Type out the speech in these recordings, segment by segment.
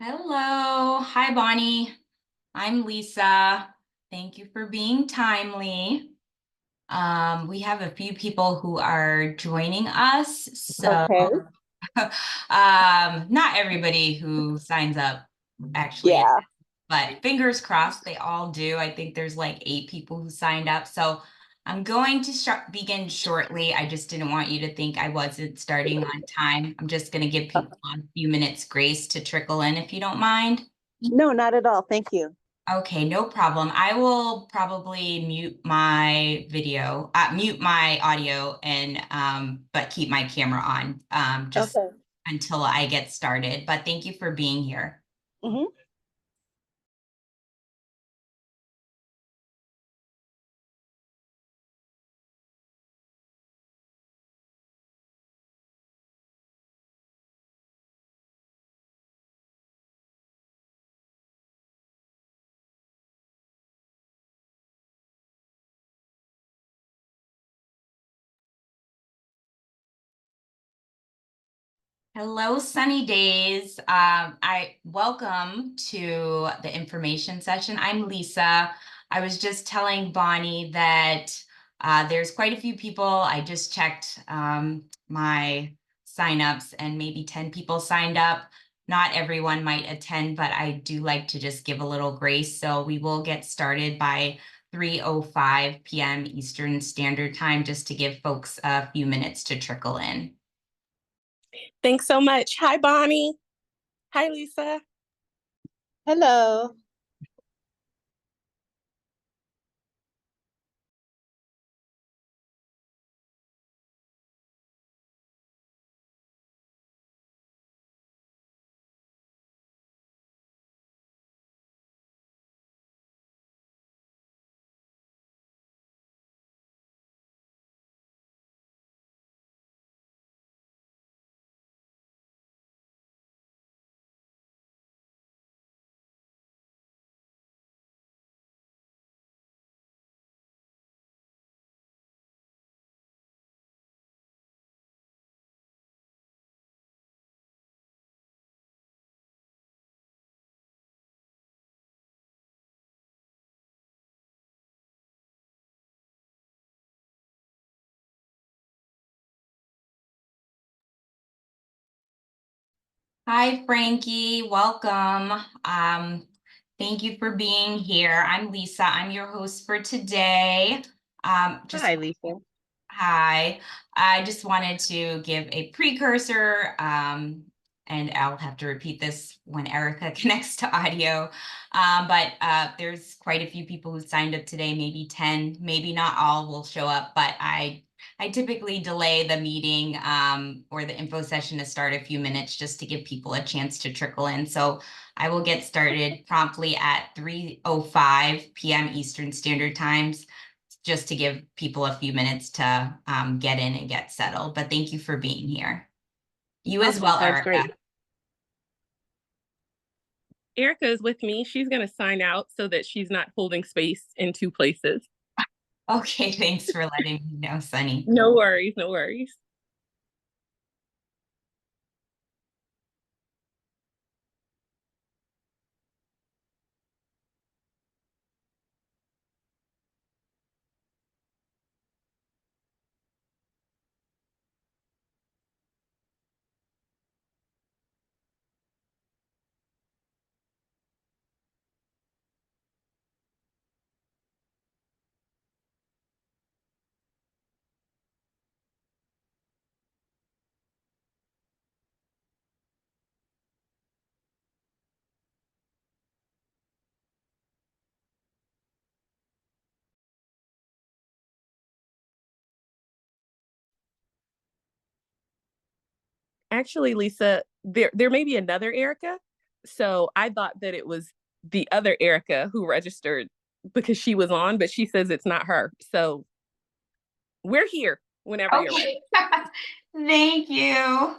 Hello. Hi, Bonnie. I'm Lisa. Thank you for being timely. We have a few people who are joining us, so Okay. not everybody who signs up actually, Yeah. but fingers crossed they all do. I think there's like 8 people who signed up, so I'm going to begin shortly. I just didn't want you to think I wasn't starting on time. I'm just going to give people a few minutes grace to trickle in if you don't mind. No, not at all. Thank you. Okay, no problem. I will probably mute my audio and but keep my camera on just Okay. until I get started. But thank you for being here. hmm Hello, sunny days. I welcome to the information session. I'm Lisa. I was just telling Bonnie that there's quite a few people. I just checked my signups and maybe 10 people signed up. Not everyone might attend, but I do like to just give a little grace. So we will get started by 3:05 p.m. Eastern Standard Time, just to give folks a few minutes to trickle in. Thanks so much. Hi, Bonnie. Hi, Lisa. Hello. Hi, Frankie. Welcome. Thank you for being here. I'm Lisa. I'm your host for today. Just Hi, Lisa. Hi. I just wanted to give a precursor, and I'll have to repeat this when Erica connects to audio. But there's quite a few people who signed up today, maybe 10, maybe not all will show up, but I typically delay the meeting or the info session to start a few minutes just to give people a chance to trickle in. So I will get started promptly at 3:05 p.m. Eastern Standard Times, just to give people a few minutes to get in and get settled. But thank you for being here. You as Awesome. well, Sounds Erica. great. Erica is with me. She's going to sign out so that she's not holding space in two places. Okay, thanks for letting me know, Sunny. No worries. No worries. Actually, Lisa, there may be another Erica. So I thought that it was the other Erica who registered because she was on, but she says it's not her. So we're here whenever you're ready. Okay, thank you.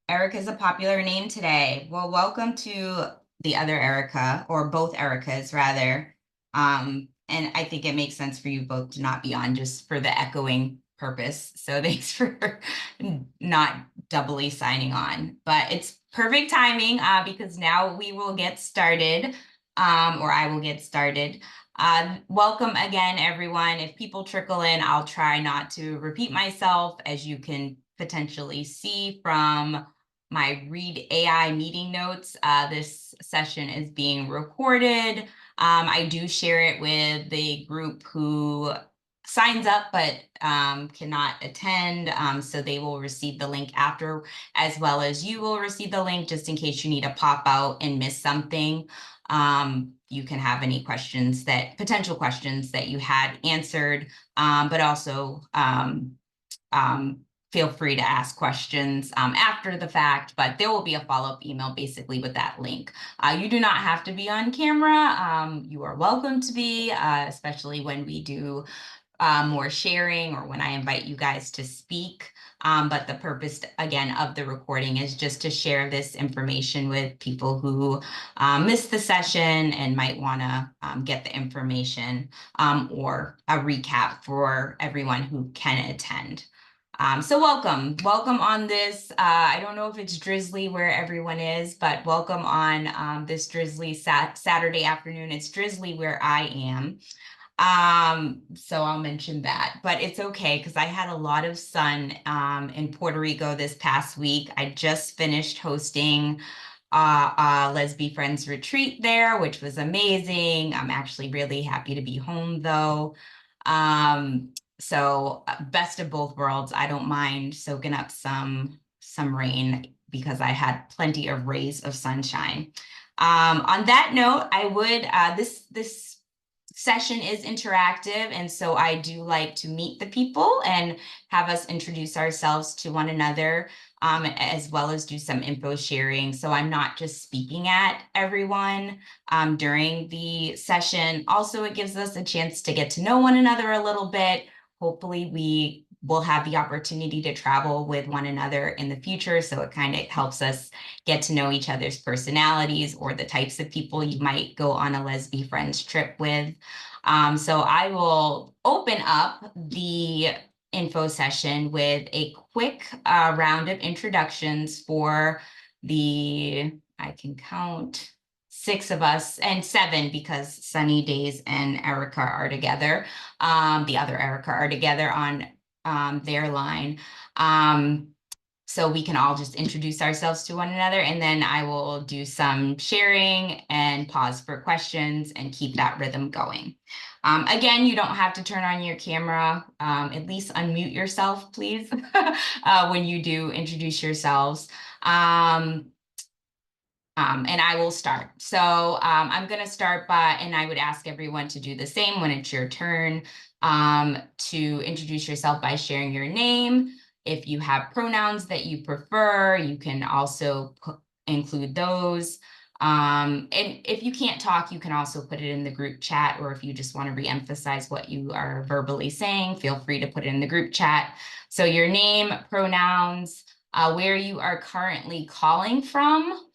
Erica is a popular name today. Well, welcome to the other Erica, or both Ericas rather. And I think it makes sense for you both to not be on just for the echoing purpose. So thanks for not doubly signing on. But it's perfect timing because now we will get started, or I will get started. Welcome again, everyone. If people trickle in, I'll try not to repeat myself, as you can potentially see from my Read AI meeting notes. This session is being recorded. I do share it with the group who signs up but cannot attend, so they will receive the link after, as well as you will receive the link just in case you need to pop out and miss something. You can have any questions potential questions that you had answered, but also feel free to ask questions after the fact, but there will be a follow-up email basically with that link. You do not have to be on camera. You are welcome to be, especially when we do more sharing or when I invite you guys to speak. But the purpose, again, of the recording is just to share this information with people who missed the session and might want to get the information, or a recap for everyone who can attend. So welcome on this. I don't know if it's drizzly where everyone is, but welcome on this drizzly Saturday afternoon. It's drizzly where I am. So I'll mention that, but it's okay because I had a lot of sun in Puerto Rico this past week. I just finished hosting a Lesbifriends retreat there, which was amazing. I'm actually really happy to be home though. So best of both worlds. I don't mind soaking up some rain because I had plenty of rays of sunshine. On that note, I would this session is interactive, and so I do like to meet the people and have us introduce ourselves to one another, as well as do some info sharing. So I'm not just speaking at everyone during the session. Also, it gives us a chance to get to know one another a little bit. Hopefully we will have the opportunity to travel with one another in the future, so it kind of helps us get to know each other's personalities or the types of people you might go on a Lesbifriends trip with. So I will open up the info session with a quick round of introductions for I can count 6 of us, and 7 because Sunny Days and Erica are together. The other Erica are together on their line. So we can all just introduce ourselves to one another, and then I will do some sharing and pause for questions and keep that rhythm going. Again, you don't have to turn on your camera. At least unmute yourself, please, when you do introduce yourselves. And I will start. So I'm going to start and I would ask everyone to do the same when it's your turn, to introduce yourself by sharing your name. If you have pronouns that you prefer, you can also include those. And if you can't talk, you can also put it in the group chat, or if you just want to reemphasize what you are verbally saying, feel free to put it in the group chat. So your name, pronouns, where you are currently calling from,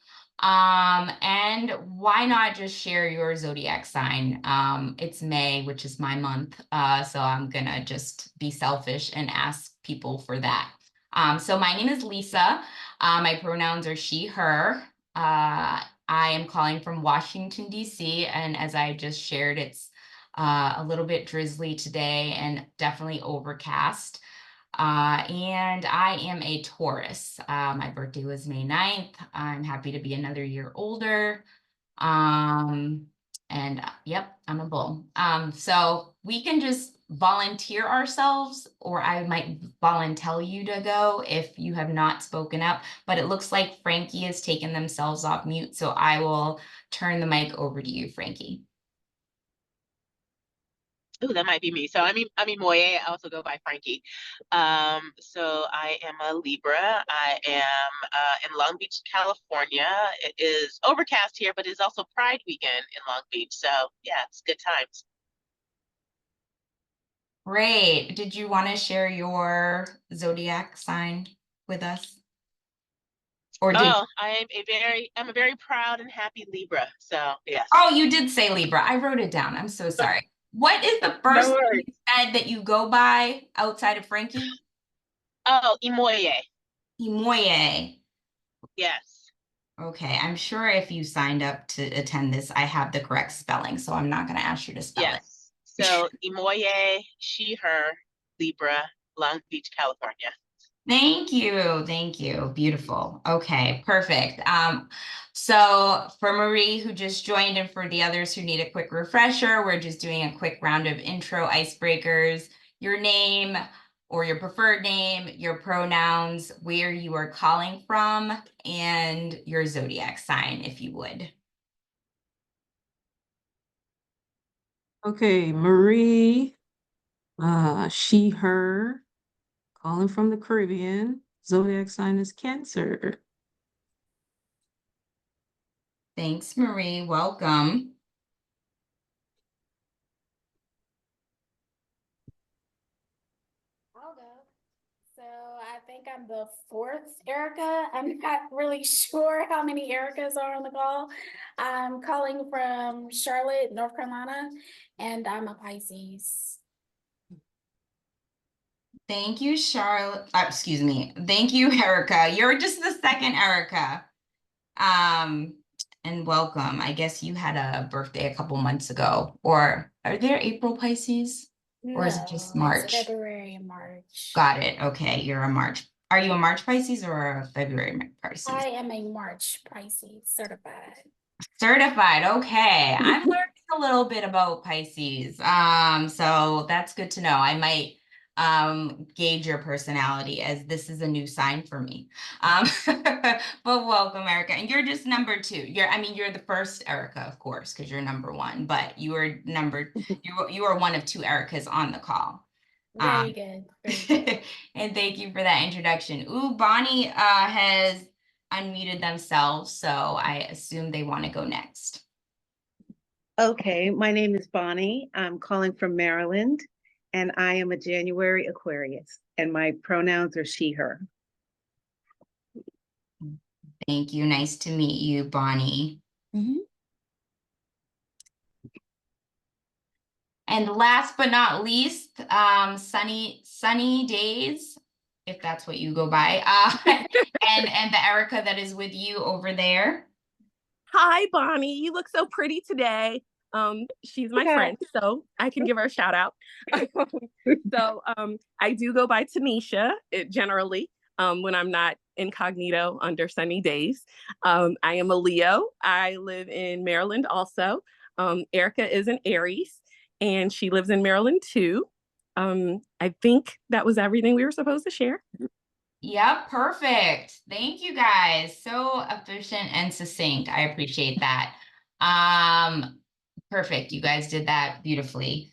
and why not just share your zodiac sign? It's May, which is my month, so I'm gonna just be selfish and ask people for that. So my name is Lisa. My pronouns are she, her. I am calling from Washington, D.C., and as I just shared, it's a little bit drizzly today and definitely overcast. And I am a Taurus. My birthday was May 9th. I'm happy to be another year older. And yep, I'm a bull. So we can just volunteer ourselves, or I might volunteer you to go if you have not spoken up, but it looks like Frankie has taken themselves off mute. So I will turn the mic over to you, Frankie. Oh, that might be me. So I'm Moye. I also go by Frankie. So I am a Libra. I am in Long Beach, California. It is overcast here, but it's also Pride weekend in Long Beach. So yeah, it's good times. Great. Did you want to share your zodiac sign with us? Or did I'm a very proud and happy Libra. So yes. Oh, you did say Libra. I wrote it down. I'm so sorry. What is the first No thing you said that you go by outside of Frankie? Oh, Imoye. Imoye. Yes. Okay, I'm sure if you signed up to attend this, I have the correct spelling, so I'm not going to ask you to spell it. Yes. So Imoye, she, her, Libra, Long Beach, California. Thank you. Thank you. Beautiful. Okay, perfect. So for Marie, who just joined, and for the others who need a quick refresher, we're just doing a quick round of intro icebreakers. Your name or your preferred name, your pronouns, where you are calling from, and your zodiac sign, if you would. Okay, Marie, she, her, calling from the Caribbean. Zodiac sign is Cancer. Thanks, Marie. Welcome. I'll go. So I think I'm the fourth Erica. I'm not really sure how many Ericas are on the call. I'm calling from Charlotte, North Carolina, and I'm a Pisces. Thank you, Charlotte. Excuse me. Thank you, Erica. You're just the second Erica. And welcome. I guess you had a birthday a couple months ago. Or are there April Pisces? Or is it just No, it's March? February and March. Got it. Okay, you're a March. Are you a March Pisces or a February Pisces? I am a March Pisces certified. Certified. Okay. I'm learning a little bit about Pisces. So that's good to know. I might gauge your personality, as this is a new sign for me. But welcome, Erica. And you're just number two. You're the first Erica, of course, because you're number one, but you are you are one of two Ericas on the call. Very good. Very good. And thank you for that introduction. Ooh, Bonnie has unmuted themselves, so I assume they want to go next. Okay, my name is Bonnie. I'm calling from Maryland, and I am a January Aquarius, and my pronouns are she, her. Thank you. Nice to meet you, Bonnie. And last but not least, sunny days, if that's what you go by, and the Erica that is with you over there. Hi, Bonnie. You look so pretty today. She's my friend, so I can give her a shout out. So I do go by Tanisha generally when I'm not incognito under sunny days. I am a Leo. I live in Maryland also. Erica is an Aries, and she lives in Maryland too. I think that was everything we were supposed to share. Yep, perfect. Thank you guys. So efficient and succinct. I appreciate that. Perfect. You guys did that beautifully.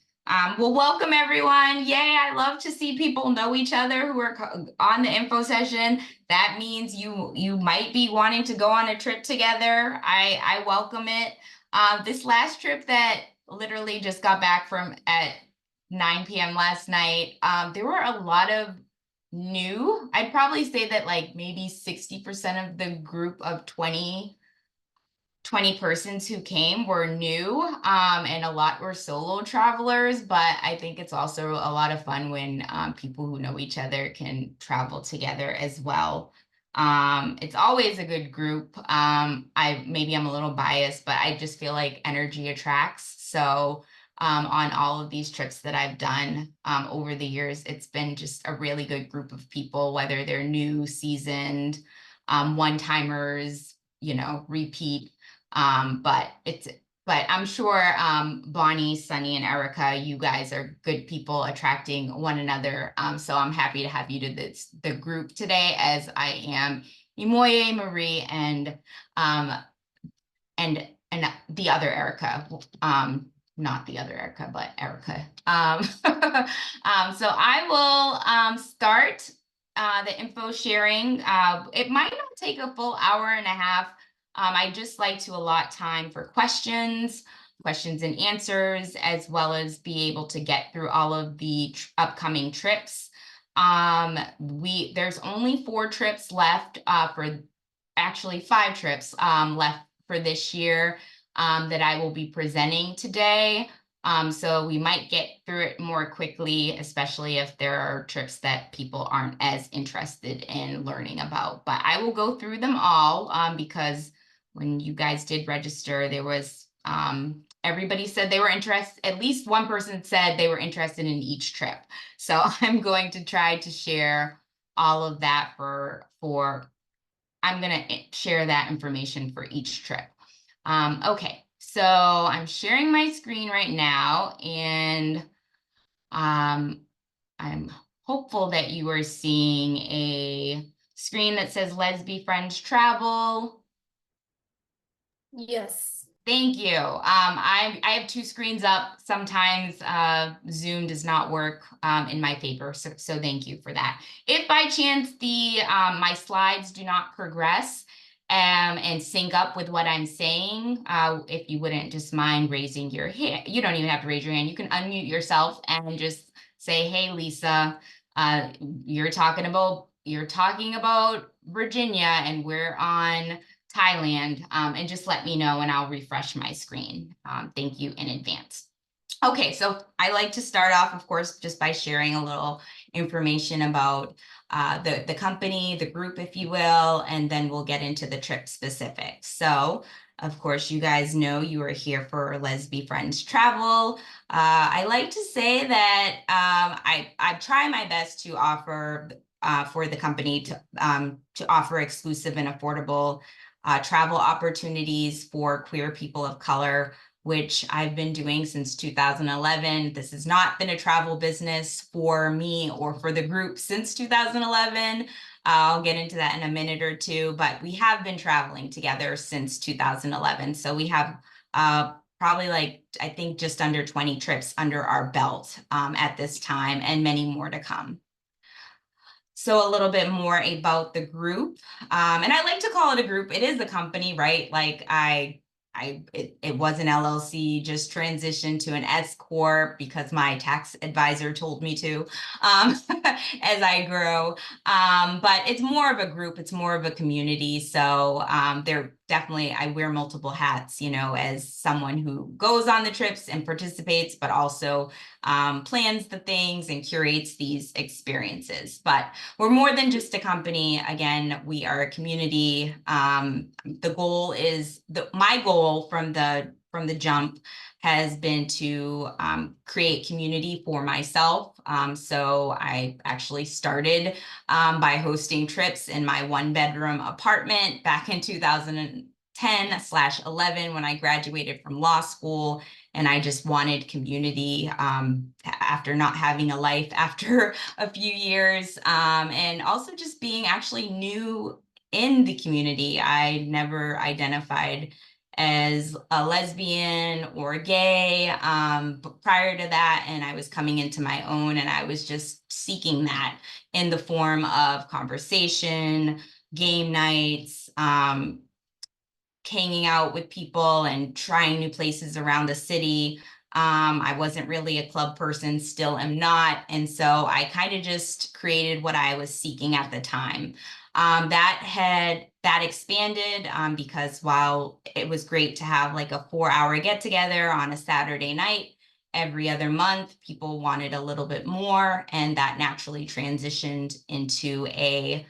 Well, welcome everyone. Yay, I love to see people know each other who are on the info session. That means you might be wanting to go on a trip together. I welcome it. This last trip that literally just got back from at 9 p.m. last night, there were a lot of new. I'd probably say that like maybe 60% of the group of 20 persons who came were new, and a lot were solo travelers, but I think it's also a lot of fun when people who know each other can travel together as well. It's always a good group. Maybe I'm a little biased, but I just feel like energy attracts. So on all of these trips that I've done over the years, it's been just a really good group of people, whether they're new, seasoned, one-timers, repeat. But I'm sure Bonnie, Sunny, and Erica, you guys are good people attracting one another. So I'm happy to have you to the group today, as I am Imoye, Marie, and the other Erica. Not the other Erica, but Erica. So I will start the info sharing. It might not take a full hour and a half. I just like to allot time for questions and answers, as well as be able to get through all of the upcoming trips. There's only 4 trips left actually 5 trips left for this year that I will be presenting today. So we might get through it more quickly, especially if there are trips that people aren't as interested in learning about. But I will go through them all because when you guys did register, there was everybody said they were interested, at least one person said they were interested in each trip. So I'm going to try to share all of that I'm going to share that information for each trip. Okay, so I'm sharing my screen right now, and I'm hopeful that you are seeing a screen that says Lesbifriends Travel. Yes. Thank you. I have two screens up. Sometimes Zoom does not work in my favor, so thank you for that. If by chance my slides do not progress and sync up with what I'm saying, if you wouldn't just mind raising your hand, you don't even have to raise your hand. You can unmute yourself and just say, "Hey, Lisa, you're talking about Virginia, and we're on Thailand," and just let me know and I'll refresh my screen. Thank you in advance. Okay, so I like to start off, of course, just by sharing a little information about the company, the group, if you will, and then we'll get into the trip specifics. So, of course, you guys know you are here for Lesbifriends Travel. I like to say that I try my best to offer for the company to offer exclusive and affordable travel opportunities for queer people of color, which I've been doing since 2011. This has not been a travel business for me or for the group since 2011. I'll get into that in a minute or two, but we have been traveling together since 2011. So we have probably I think just under 20 trips under our belt at this time, and many more to come. So a little bit more about the group. And I like to call it a group. It is a company, right? It was an LLC, just transitioned to an S Corp because my tax advisor told me to, as I grow. But it's more of a group, it's more of a community. So I wear multiple hats, as someone who goes on the trips and participates, but also plans the things and curates these experiences. But we're more than just a company. Again, we are a community. The goal is my goal from the jump has been to create community for myself. So I actually started by hosting trips in my 1-bedroom apartment back in 2010/11 when I graduated from law school. And I just wanted community after not having a life after a few years, and also just being actually new in the community. I never identified as a lesbian or gay prior to that, and I was coming into my own, and I was just seeking that in the form of conversation, game nights, hanging out with people and trying new places around the city. I wasn't really a club person, still am not. And so I kind of just created what I was seeking at the time. That expanded because while it was great to have like a 4-hour get together on a Saturday night every other month, people wanted a little bit more, and that naturally transitioned into a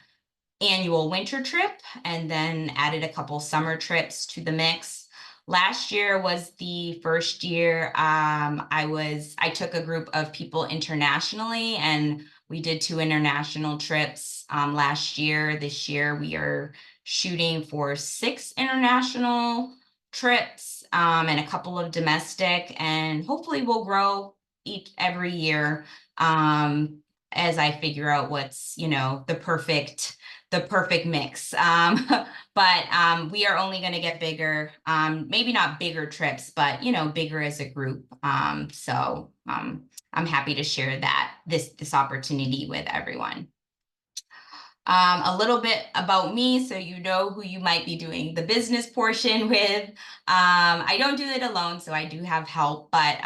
annual winter trip, and then added a couple summer trips to the mix. Last year was the first year I took a group of people internationally, and we did 2 international trips last year. This year we are shooting for 6 international trips and a couple of domestic, and hopefully we'll grow every year as I figure out what's the perfect mix. But we are only going to get bigger, maybe not bigger trips, but, bigger as a group. So I'm happy to share this opportunity with everyone. A little bit about me, so you know who you might be doing the business portion with. I don't do it alone, so I do have help, but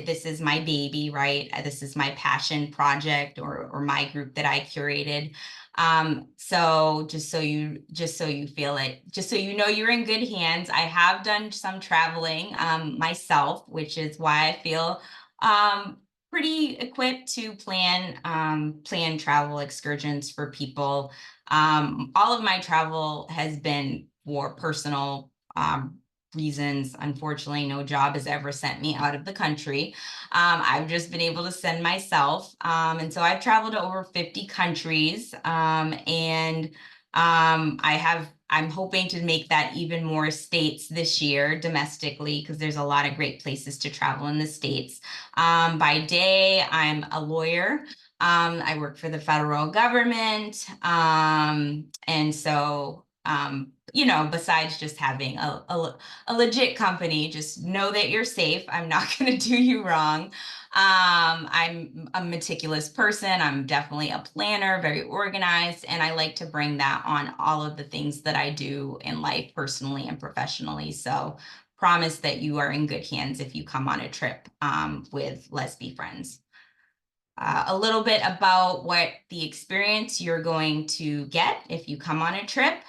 this is my baby, right? This is my passion project, or my group that I curated. So just so you feel it, just so you know you're in good hands. I have done some traveling myself, which is why I feel pretty equipped to plan travel excursions for people. All of my travel has been for personal reasons. Unfortunately, no job has ever sent me out of the country. I've just been able to send myself. And so I've traveled to over 50 countries. And I'm hoping to make that even more states this year domestically, because there's a lot of great places to travel in the States. By day, I'm a lawyer. I work for the federal government. And so, you know, besides just having a legit company, just know that you're safe. I'm not going to do you wrong. I'm a meticulous person. I'm definitely a planner, very organized, and I like to bring that on all of the things that I do in life, personally and professionally. So promise that you are in good hands if you come on a trip with Lesbifriends. A little bit about what the experience you're going to get if you come on a trip.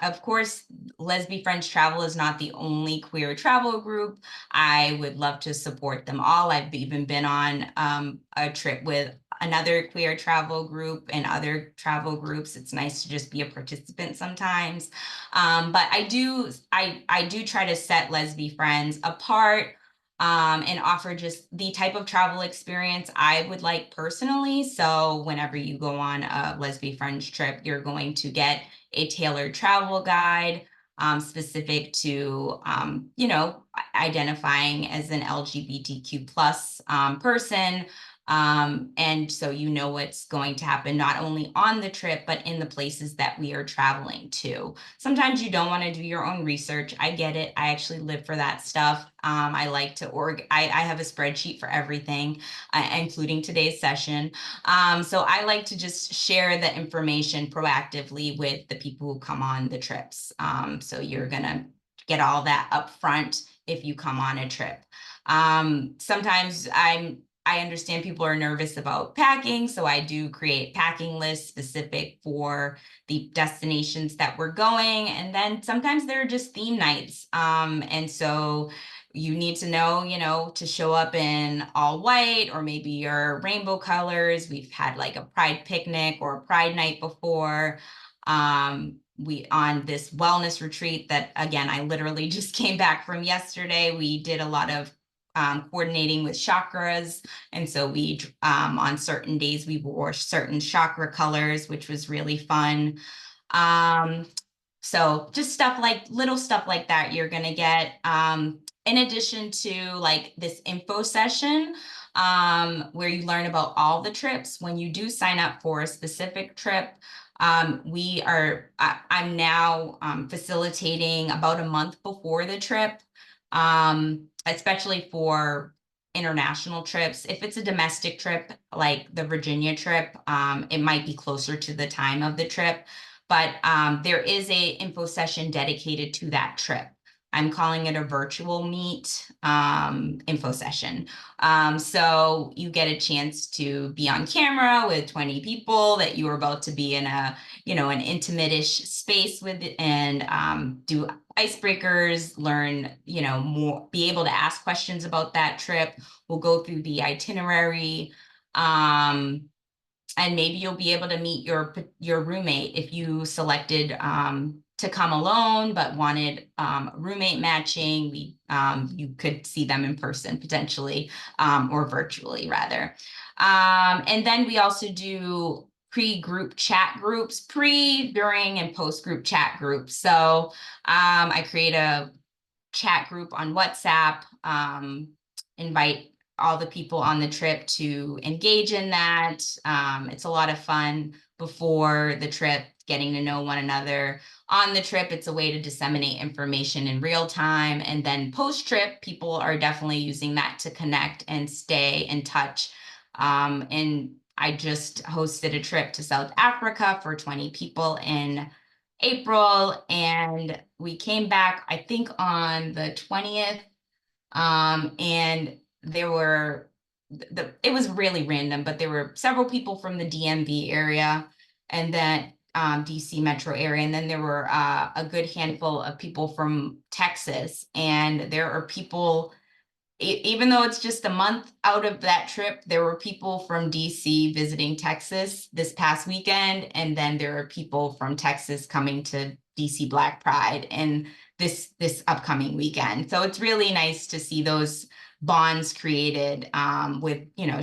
Of course, Lesbifriends Travel is not the only queer travel group. I would love to support them all. I've even been on a trip with another queer travel group and other travel groups. It's nice to just be a participant sometimes. But I do try to set Lesbifriends apart and offer just the type of travel experience I would like personally. So whenever you go on a Lesbifriends trip, you're going to get a tailored travel guide specific to, you know, identifying as an LGBTQ plus person. And so you know what's going to happen not only on the trip, but in the places that we are traveling to. Sometimes you don't want to do your own research. I get it. I actually live for that stuff. I like to I have a spreadsheet for everything, including today's session. So I like to just share the information proactively with the people who come on the trips. So you're gonna get all that up front if you come on a trip. Sometimes I understand people are nervous about packing, so I do create packing lists specific for the destinations that we're going. And then sometimes there are just theme nights. And so you need to know, you know, to show up in all white or maybe your rainbow colors. We've had like a pride picnic or a pride night before. We on this wellness retreat that, again, I literally just came back from yesterday. We did a lot of coordinating with chakras. And so we, on certain days, we wore certain chakra colors, which was really fun. So just little stuff like that you're going to get. In addition to like this info session, where you learn about all the trips. When you do sign up for a specific trip, I'm now facilitating about a month before the trip, especially for international trips. If it's a domestic trip, like the Virginia trip, it might be closer to the time of the trip, but there is a info session dedicated to that trip. I'm calling it a virtual meet info session. So you get a chance to be on camera with 20 people that you are about to be in a, you know, an intimate-ish space with, and do icebreakers, learn, you know, more, be able to ask questions about that trip. We'll go through the itinerary. And maybe you'll be able to meet your roommate if you selected to come alone but wanted roommate matching. You could see them in person potentially, or virtually rather. And then we also do pre-group chat groups, during, and post-group chat groups. So I create a chat group on WhatsApp, invite all the people on the trip to engage in that. It's a lot of fun before the trip, getting to know one another. On the trip, it's a way to disseminate information in real time. And then post-trip, people are definitely using that to connect and stay in touch. And I just hosted a trip to South Africa for 20 people in April, and we came back, I think, on the 20th. And there were it was really random, but there were several people from the DMV area, and then DC metro area, and then there were a good handful of people from Texas, and there are people. Even though it's just a month out of that trip, there were people from DC visiting Texas this past weekend, and then there are people from Texas coming to DC Black Pride and this upcoming weekend. So it's really nice to see those bonds created with, you know,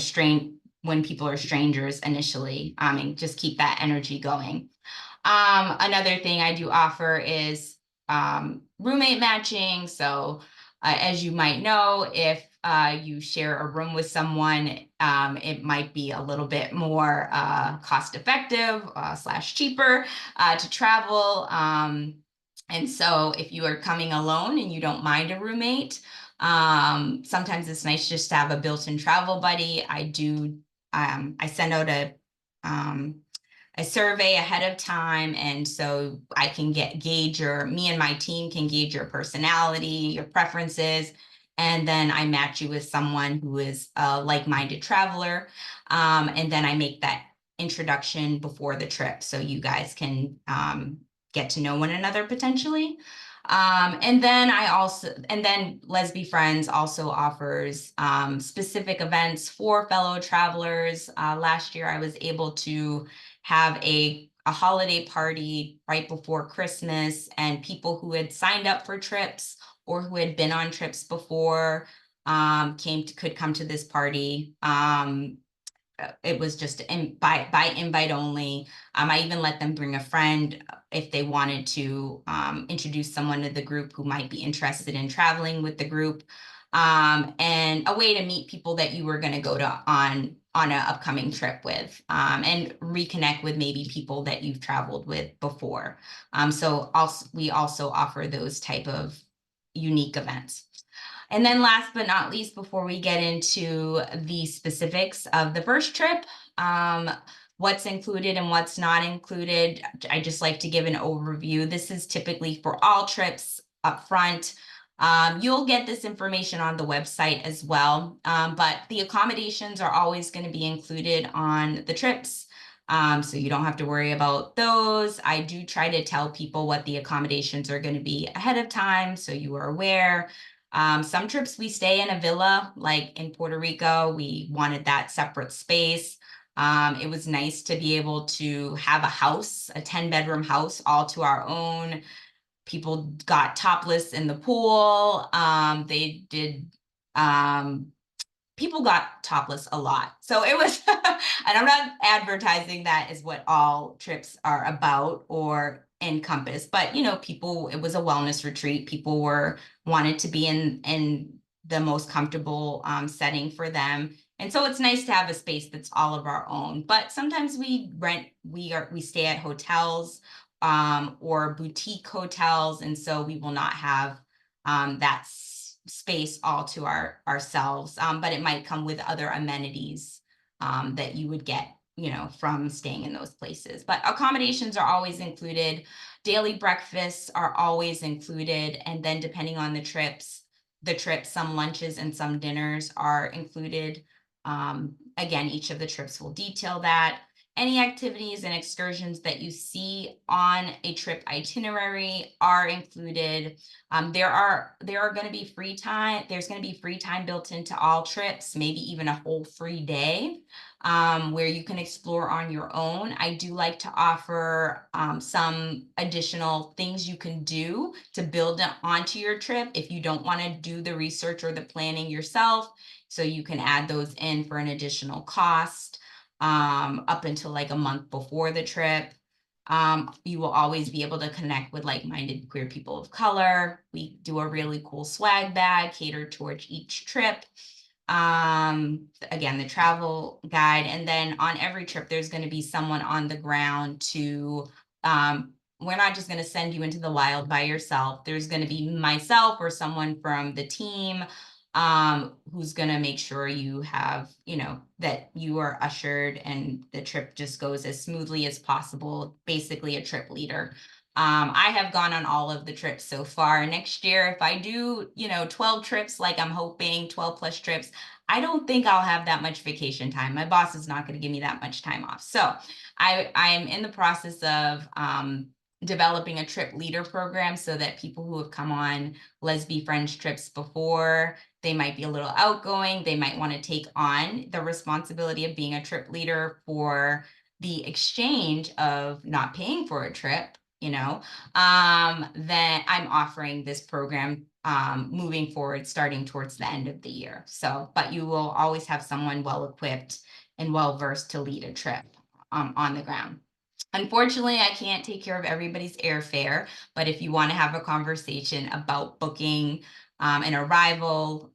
when people are strangers initially, and just keep that energy going. Another thing I do offer is roommate matching. So as you might know, if you share a room with someone, it might be a little bit more cost effective / cheaper to travel. And so if you are coming alone and you don't mind a roommate, sometimes it's nice just to have a built-in travel buddy. I send out a survey ahead of time, and so I can me and my team can gauge your personality, your preferences, and then I match you with someone who is a like-minded traveler, and then I make that introduction before the trip so you guys can get to know one another potentially. And then Lesbifriends also offers specific events for fellow travelers. Last year I was able to have a holiday party right before Christmas, and people who had signed up for trips or who had been on trips before could come to this party. It was just by invite only. I even let them bring a friend if they wanted to introduce someone to the group who might be interested in traveling with the group, and a way to meet people that you were going to go to on an upcoming trip with, and reconnect with maybe people that you've traveled with before. So we also offer those type of unique events. And then last but not least, before we get into the specifics of the first trip, what's included and what's not included, I just like to give an overview. This is typically for all trips up front. You'll get this information on the website as well, but the accommodations are always going to be included on the trips. So you don't have to worry about those. I do try to tell people what the accommodations are going to be ahead of time, so you are aware. Some trips we stay in a villa, like in Puerto Rico, we wanted that separate space. It was nice to be able to have a house, a 10-bedroom house, all to our own. People got topless in the pool. People got topless a lot. So it was, and I'm not advertising that is what all trips are about or encompass, but you know, it was a wellness retreat. People wanted to be in the most comfortable setting for them. And so it's nice to have a space that's all of our own, but sometimes we stay at hotels or boutique hotels. And so we will not have that space all to ourselves, but it might come with other amenities that you would get, you know, from staying in those places. But accommodations are always included. Daily breakfasts are always included. And then depending on the trip, some lunches and some dinners are included. Again, each of the trips will detail that. Any activities and excursions that you see on a trip itinerary are included. There are going to be free time. There's going to be free time built into all trips, maybe even a whole free day where you can explore on your own. I do like to offer some additional things you can do to build onto your trip if you don't want to do the research or the planning yourself. So you can add those in for an additional cost. Up until like a month before the trip. You will always be able to connect with like-minded queer people of color. We do a really cool swag bag catered towards each trip. Again, the travel guide. And then on every trip, there's going to be someone on the ground to, we're not just going to send you into the wild by yourself. There's going to be myself or someone from the team who's gonna make sure you have, that you are ushered and the trip just goes as smoothly as possible, basically a trip leader. I have gone on all of the trips so far. Next year, if I do, 12 trips, like I'm hoping, 12 plus trips, I don't think I'll have that much vacation time. My boss is not going to give me that much time off. So I'm in the process of developing a trip leader program so that people who have come on Lesbifriends trips before, they might be a little outgoing. They might want to take on the responsibility of being a trip leader for the exchange of not paying for a trip, then I'm offering this program moving forward, starting towards the end of the year. So, but you will always have someone well equipped and well versed to lead a trip on the ground. Unfortunately, I can't take care of everybody's airfare, but if you want to have a conversation about booking an arrival,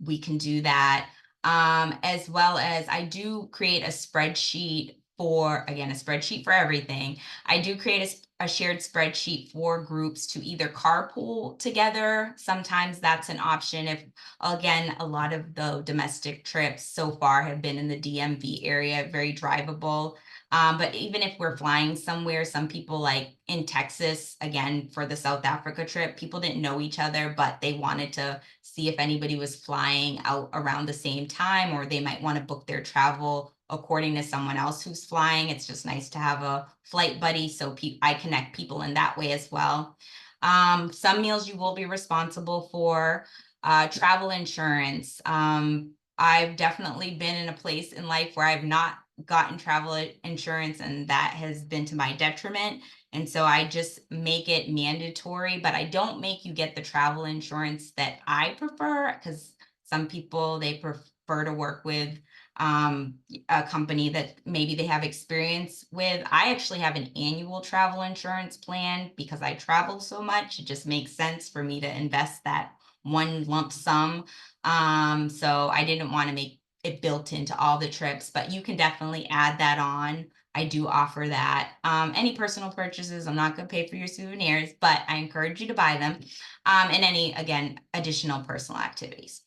we can do that. As well as I do create a spreadsheet for, again, a spreadsheet for everything. I do create a shared spreadsheet for groups to either carpool together. Sometimes that's an option if, again, a lot of the domestic trips so far have been in the DMV area, very drivable. But even if we're flying somewhere, some people like in Texas, again, for the South Africa trip, people didn't know each other, but they wanted to see if anybody was flying out around the same time, or they might want to book their travel according to someone else who's flying. It's just nice to have a flight buddy, so I connect people in that way as well. Some meals you will be responsible for. Travel insurance. I've definitely been in a place in life where I've not gotten travel insurance, and that has been to my detriment. And so I just make it mandatory, but I don't make you get the travel insurance that I prefer, because some people, they prefer to work with a company that maybe they have experience with. I actually have an annual travel insurance plan because I travel so much. It just makes sense for me to invest that one lump sum. So I didn't want to make it built into all the trips, but you can definitely add that on. I do offer that. Any personal purchases, I'm not going to pay for your souvenirs, but I encourage you to buy them. And any, again, additional personal activities.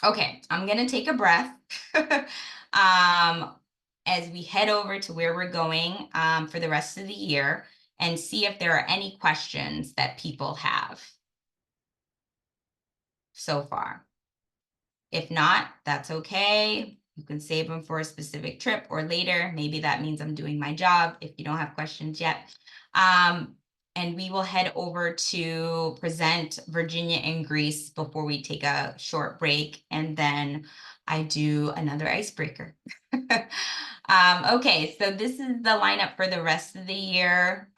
Okay, I'm going to take a breath as we head over to where we're going for the rest of the year and see if there are any questions that people have so far. If not, that's okay. You can save them for a specific trip or later. Maybe that means I'm doing my job if you don't have questions yet. And we will head over to present Virginia and Greece before we take a short break. And then I do another icebreaker. Okay, so this is the lineup for the rest of the year.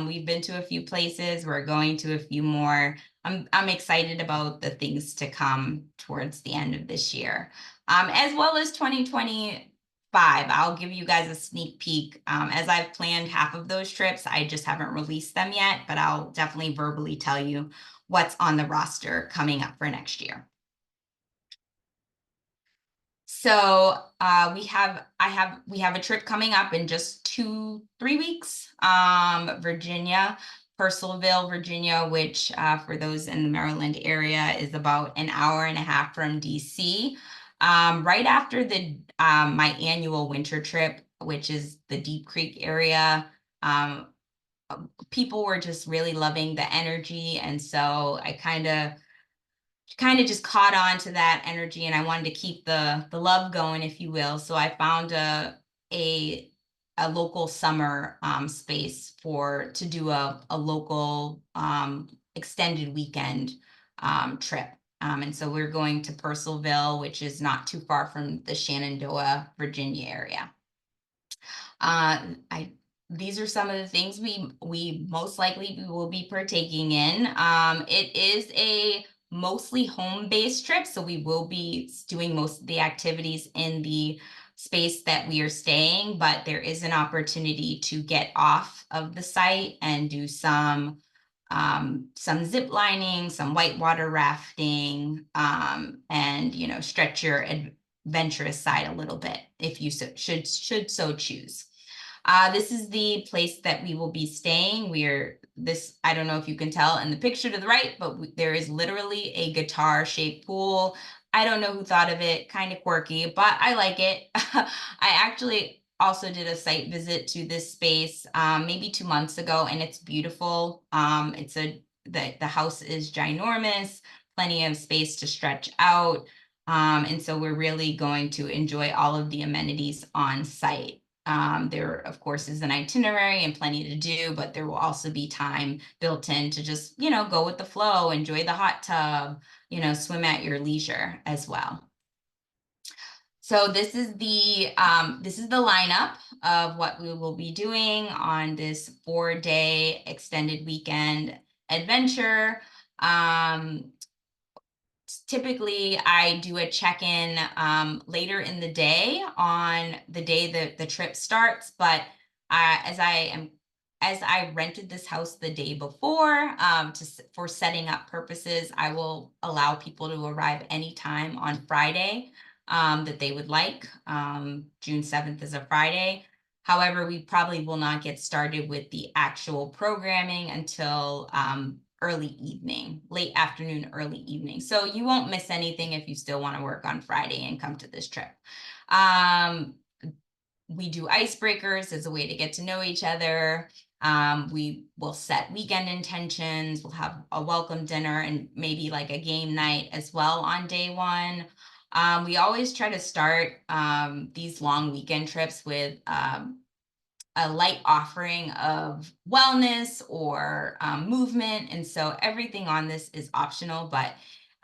We've been to a few places. We're going to a few more. I'm excited about the things to come towards the end of this year, as well as 2025. I'll give you guys a sneak peek. As I've planned half of those trips, I just haven't released them yet, but I'll definitely verbally tell you what's on the roster coming up for next year. So we have a trip coming up in just 2-3 weeks. Virginia, Purcellville, Virginia, which for those in the Maryland area is about an hour and a half from DC. Right after the my annual winter trip, which is the Deep Creek area, people were just really loving the energy, and so I kind of just caught on to that energy, and I wanted to keep the love going, if you will. So I found a local summer space to do a local extended weekend trip. And so we're going to Purcellville, which is not too far from the Shenandoah, Virginia area. These are some of the things we most likely will be partaking in. It is a mostly home-based trip, so we will be doing most of the activities in the space that we are staying, but there is an opportunity to get off of the site and do some zip lining, some whitewater rafting, and stretch your adventurous side a little bit if you should so choose. This is the place that we will be staying. I don't know if you can tell in the picture to the right, but there is literally a guitar-shaped pool. I don't know who thought of it, kind of quirky, but I like it. I actually also did a site visit to this space maybe 2 months ago, and it's beautiful. The house is ginormous, plenty of space to stretch out. And so we're really going to enjoy all of the amenities on site. There, of course, is an itinerary and plenty to do, but there will also be time built in to just, go with the flow, enjoy the hot tub, swim at your leisure as well. So this is the lineup of what we will be doing on this 4-day extended weekend adventure. Typically, I do a check-in later in the day on the day that the trip starts, but as I rented this house the day before for setting up purposes, I will allow people to arrive anytime on Friday that they would like. June 7th is a Friday. However, we probably will not get started with the actual programming until early evening, late afternoon, early evening. So you won't miss anything if you still want to work on Friday and come to this trip. We do icebreakers as a way to get to know each other. We will set weekend intentions. We'll have a welcome dinner and maybe like a game night as well on day one. We always try to start these long weekend trips with a light offering of wellness or movement. And so everything on this is optional, but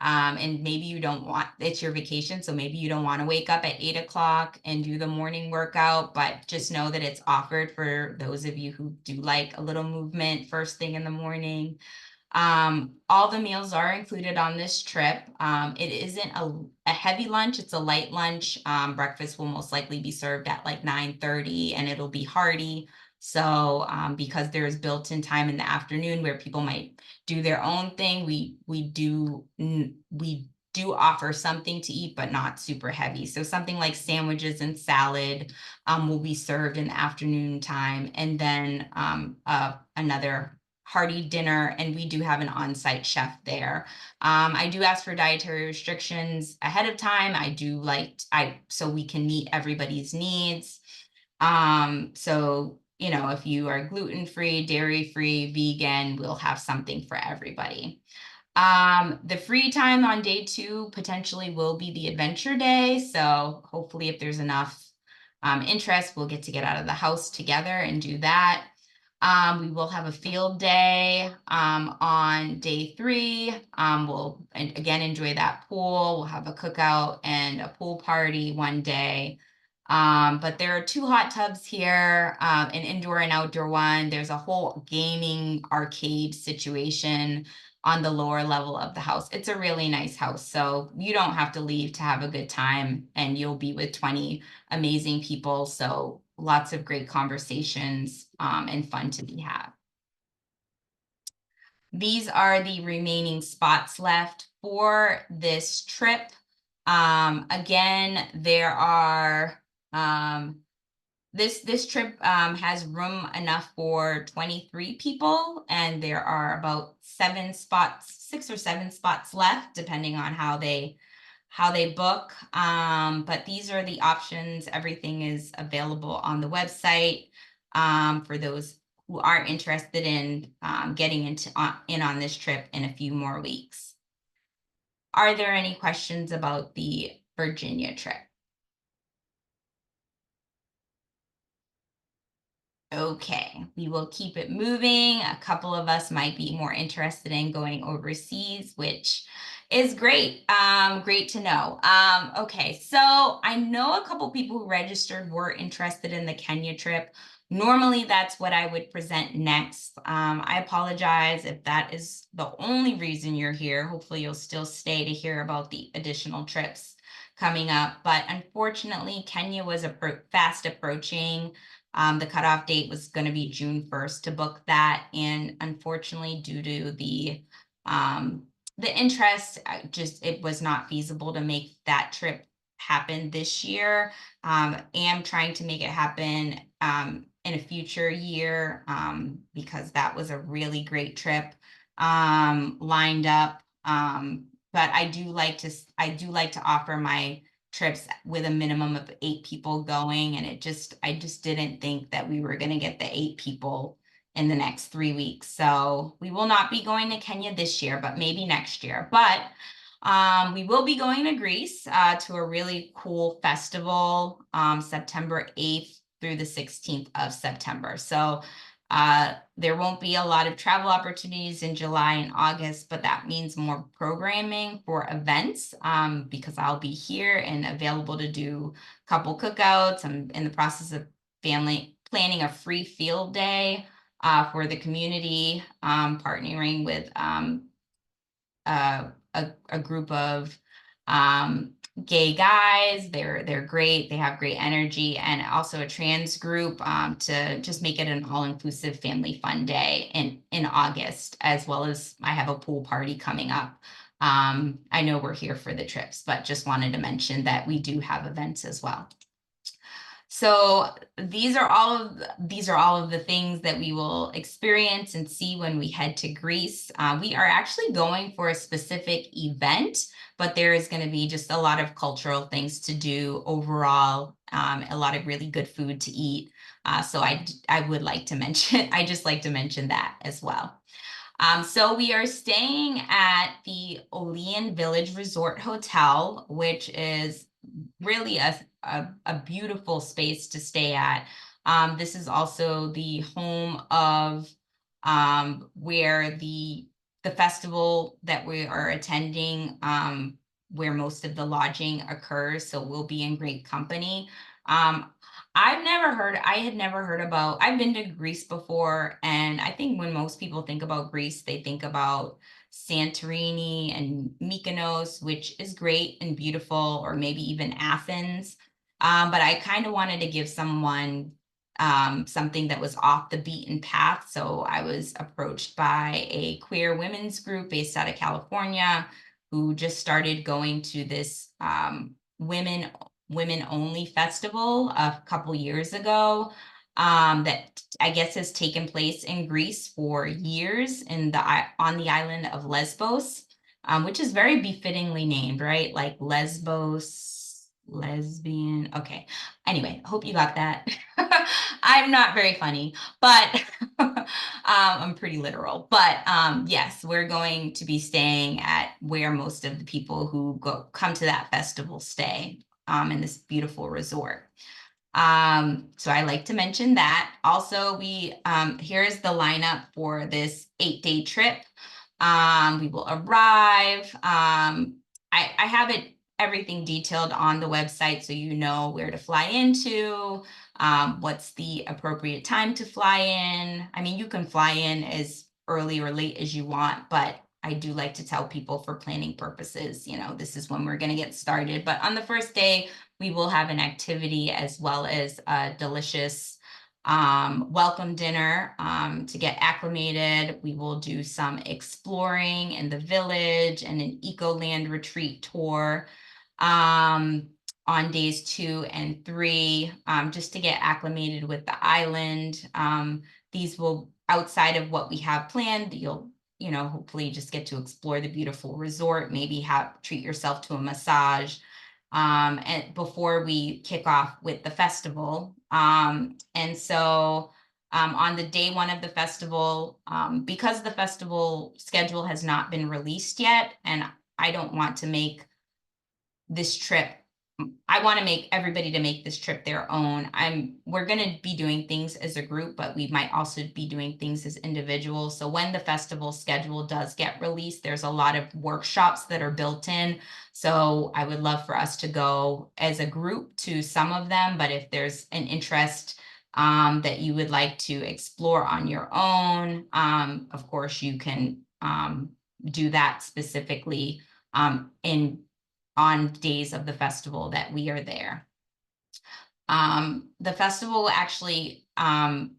and maybe you don't want, it's your vacation, so maybe you don't want to wake up at 8 o'clock and do the morning workout, but just know that it's offered for those of you who do like a little movement first thing in the morning. All the meals are included on this trip. It isn't a heavy lunch, it's a light lunch. Breakfast will most likely be served at like 9:30 and it'll be hearty. So because there's built-in time in the afternoon where people might do their own thing, we do offer something to eat, but not super heavy. So something like sandwiches and salad will be served in the afternoon time, and then another hearty dinner, and we do have an on-site chef there. I do ask for dietary restrictions ahead of time. So we can meet everybody's needs. So if you are gluten-free, dairy-free, vegan, we'll have something for everybody. The free time on day 2 potentially will be the adventure day. So hopefully if there's enough interest, we'll get out of the house together and do that. We will have a field day on day 3. We'll again enjoy that pool. We'll have a cookout and a pool party one day. But there are 2 hot tubs here, an indoor and outdoor one. There's a whole gaming arcade situation on the lower level of the house. It's a really nice house, so you don't have to leave to have a good time, and you'll be with 20 amazing people. So lots of great conversations and fun to be had. These are the remaining spots left for this trip. Again, there are this trip has room enough for 23 people, and there are about 6 or 7 spots left, depending on how they book. But these are the options. Everything is available on the website for those who are interested in getting in on this trip in a few more weeks. Are there any questions about the Virginia trip? Okay, we will keep it moving. A couple of us might be more interested in going overseas, which is great. Great to know. Okay, so I know a couple people who registered were interested in the Kenya trip. Normally, that's what I would present next. I apologize if that is the only reason you're here. Hopefully, you'll still stay to hear about the additional trips coming up. But unfortunately, Kenya was fast approaching. The cutoff date was going to be June 1st to book that. And unfortunately, due to the interest, it was not feasible to make that trip happen this year. Am trying to make it happen in a future year, because that was a really great trip lined up. But I do like to offer my trips with a minimum of 8 people going, and I just didn't think that we were going to get the 8 people in the next 3 weeks. So we will not be going to Kenya this year, but maybe next year. But we will be going to Greece to a really cool festival, September 8th through the 16th of September. So there won't be a lot of travel opportunities in July and August, but that means more programming for events, because I'll be here and available to do a couple cookouts. I'm in the process of planning a free field day for the community, partnering with a group of gay guys. They're great. They have great energy, and also a trans group to just make it an all-inclusive family fun day in August, as well as I have a pool party coming up. I know we're here for the trips, but just wanted to mention that we do have events as well. So these are all of the things that we will experience and see when we head to Greece. We are actually going for a specific event, but there is going to be just a lot of cultural things to do overall, a lot of really good food to eat. So I would like to mention, I just like to mention that as well. So we are staying at the Olean Village Resort Hotel, which is really a beautiful space to stay at. This is also the home of where the festival that we are attending, where most of the lodging occurs. So we'll be in great company. I had never heard about, I've been to Greece before, and I think when most people think about Greece, they think about Santorini and Mykonos, which is great and beautiful, or maybe even Athens. But I kind of wanted to give someone something that was off the beaten path. So I was approached by a queer women's group based out of California who just started going to this women only festival a couple years ago, that I guess has taken place in Greece for years on the island of Lesbos, which is very befittingly named, right? Like Lesbos, lesbian. Okay. Anyway, hope you got that. I'm not very funny, but I'm pretty literal. But yes, we're going to be staying at where most of the people who come to that festival stay, in this beautiful resort. So I like to mention that. Also, here's the lineup for this 8-day trip. We will arrive. I have everything detailed on the website, so you know where to fly into, what's the appropriate time to fly in. I mean, you can fly in as early or late as you want, but I do like to tell people for planning purposes, this is when we're going to get started. But on the first day, we will have an activity as well as a delicious welcome dinner to get acclimated. We will do some exploring in the village and an Ecoland retreat tour on days 2 and 3, just to get acclimated with the island. These will, outside of what we have planned, you'll hopefully just get to explore the beautiful resort, maybe treat yourself to a massage, and before we kick off with the festival. And so on the day 1 of the festival, because the festival schedule has not been released yet, and I don't want to make this trip, I want to make everybody to make this trip their own. We're going to be doing things as a group, but we might also be doing things as individuals. So when the festival schedule does get released, there's a lot of workshops that are built in. So I would love for us to go as a group to some of them, but if there's an interest that you would like to explore on your own, of course you can do that specifically on days of the festival that we are there. The festival actually,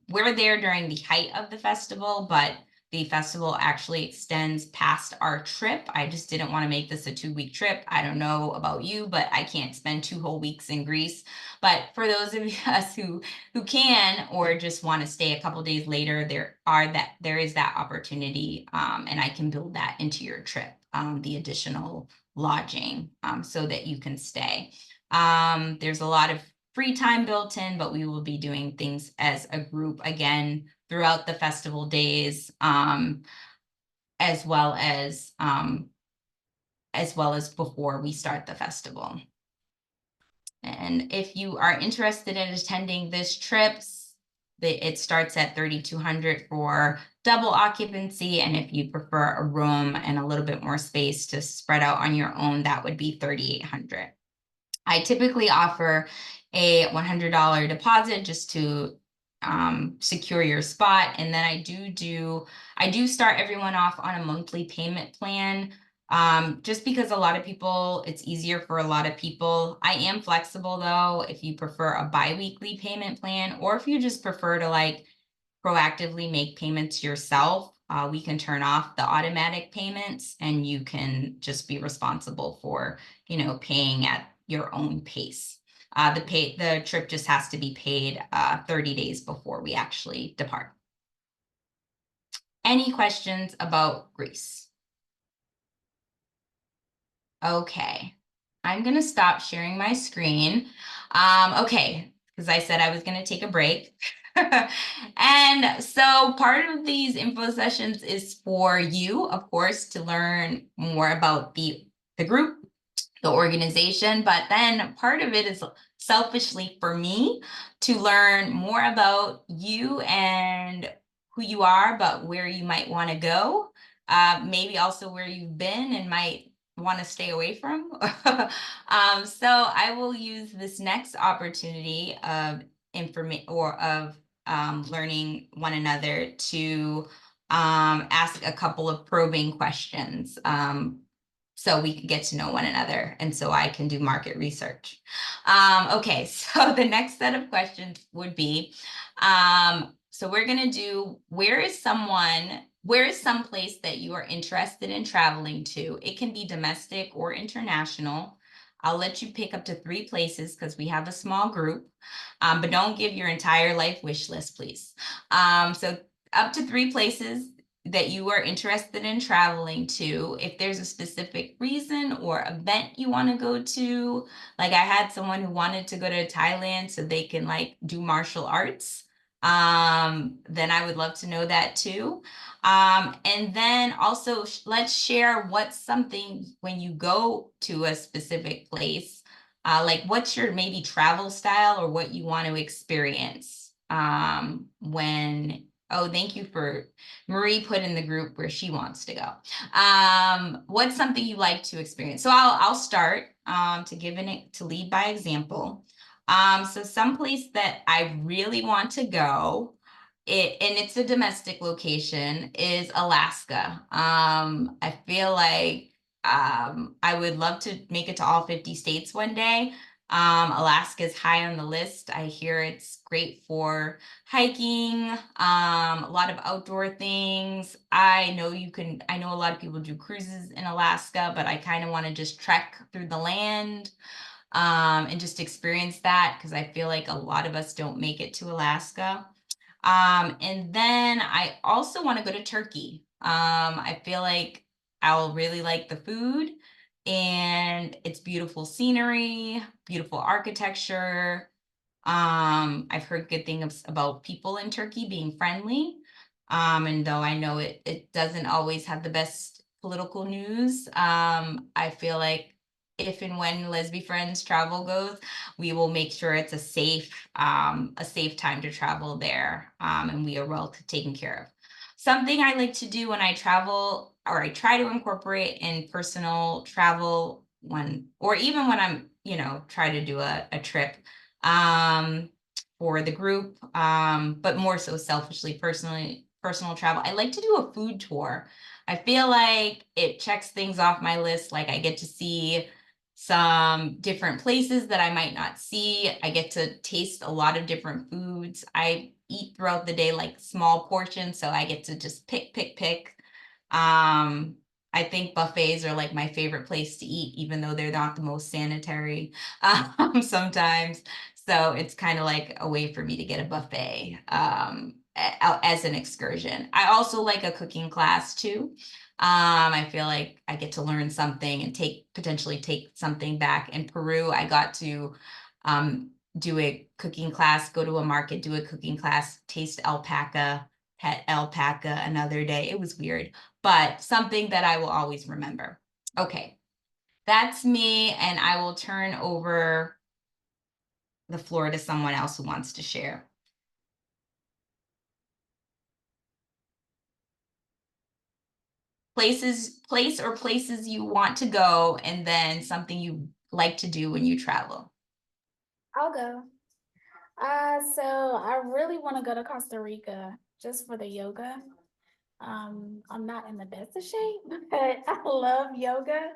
we're there during the height of the festival, but the festival actually extends past our trip. I just didn't want to make this a 2-week trip. I don't know about you, but I can't spend 2 whole weeks in Greece. But for those of us who can, or just want to stay a couple days later, there is that opportunity, and I can build that into your trip, the additional lodging, so that you can stay. There's a lot of free time built in, but we will be doing things as a group again throughout the festival days, as well as before we start the festival. And if you are interested in attending this trip, it starts at $3,200 for double occupancy, and if you prefer a room and a little bit more space to spread out on your own, that would be $3,800. I typically offer a $100 deposit just to secure your spot, and then I do start everyone off on a monthly payment plan, just because a lot of people, it's easier for a lot of people. I am flexible though, if you prefer a bi-weekly payment plan, or if you just prefer to like proactively make payments yourself, we can turn off the automatic payments and you can just be responsible for, paying at your own pace. The trip just has to be paid 30 days before we actually depart. Any questions about Greece? Okay, I'm gonna stop sharing my screen. Okay, because I said I was gonna take a break. And so part of these info sessions is for you, of course, to learn more about the group, the organization, but then part of it is selfishly for me to learn more about you and who you are, but where you might want to go, maybe also where you've been and might want to stay away from. So I will use this next opportunity of information or of learning one another to ask a couple of probing questions, so we can get to know one another, and so I can do market research. Okay, so the next set of questions would be, so we're gonna do, where is some place that you are interested in traveling to? It can be domestic or international. I'll let you pick up to 3 places because we have a small group, but don't give your entire life wish list, please. So up to 3 places that you are interested in traveling to. If there's a specific reason or event you want to go to, like I had someone who wanted to go to Thailand so they can like do martial arts, then I would love to know that too. And then also let's share what's something when you go to a specific place, like what's your maybe travel style or what you want to experience when, oh, thank you for Marie put in the group where she wants to go. What's something you like to experience? So I'll start to lead by example. So someplace that I really want to go, and it's a domestic location, is Alaska. I feel like I would love to make it to all 50 states one day. Alaska is high on the list. I hear it's great for hiking, a lot of outdoor things. I know a lot of people do cruises in Alaska, but I kind of want to just trek through the land, and just experience that because I feel like a lot of us don't make it to Alaska. And then I also want to go to Turkey. I feel like I'll really like the food and it's beautiful scenery, beautiful architecture. I've heard good things about people in Turkey being friendly. And though I know it doesn't always have the best political news, I feel like if and when Lesbifriends travel goes, we will make sure it's a safe time to travel there, and we are well taken care of. Something I like to do when I travel, or I try to incorporate in personal travel or even when I'm, try to do a trip for the group, but more so selfishly, personal travel. I like to do a food tour. I feel like it checks things off my list. Like I get to see some different places that I might not see. I get to taste a lot of different foods. I eat throughout the day, like small portions, so I get to just pick. I think buffets are like my favorite place to eat, even though they're not the most sanitary sometimes. So it's kind of like a way for me to get a buffet as an excursion. I also like a cooking class too. I feel like I get to learn something and potentially take something back. In Peru, I got to do a cooking class, go to a market, do a cooking class, taste alpaca, pet alpaca another day. It was weird, but something that I will always remember. Okay, that's me, and I will turn over the floor to someone else who wants to share. Place or places you want to go, and then something you like to do when you travel. I'll go. So I really want to go to Costa Rica just for the yoga. I'm not in the best of shape, but I love yoga.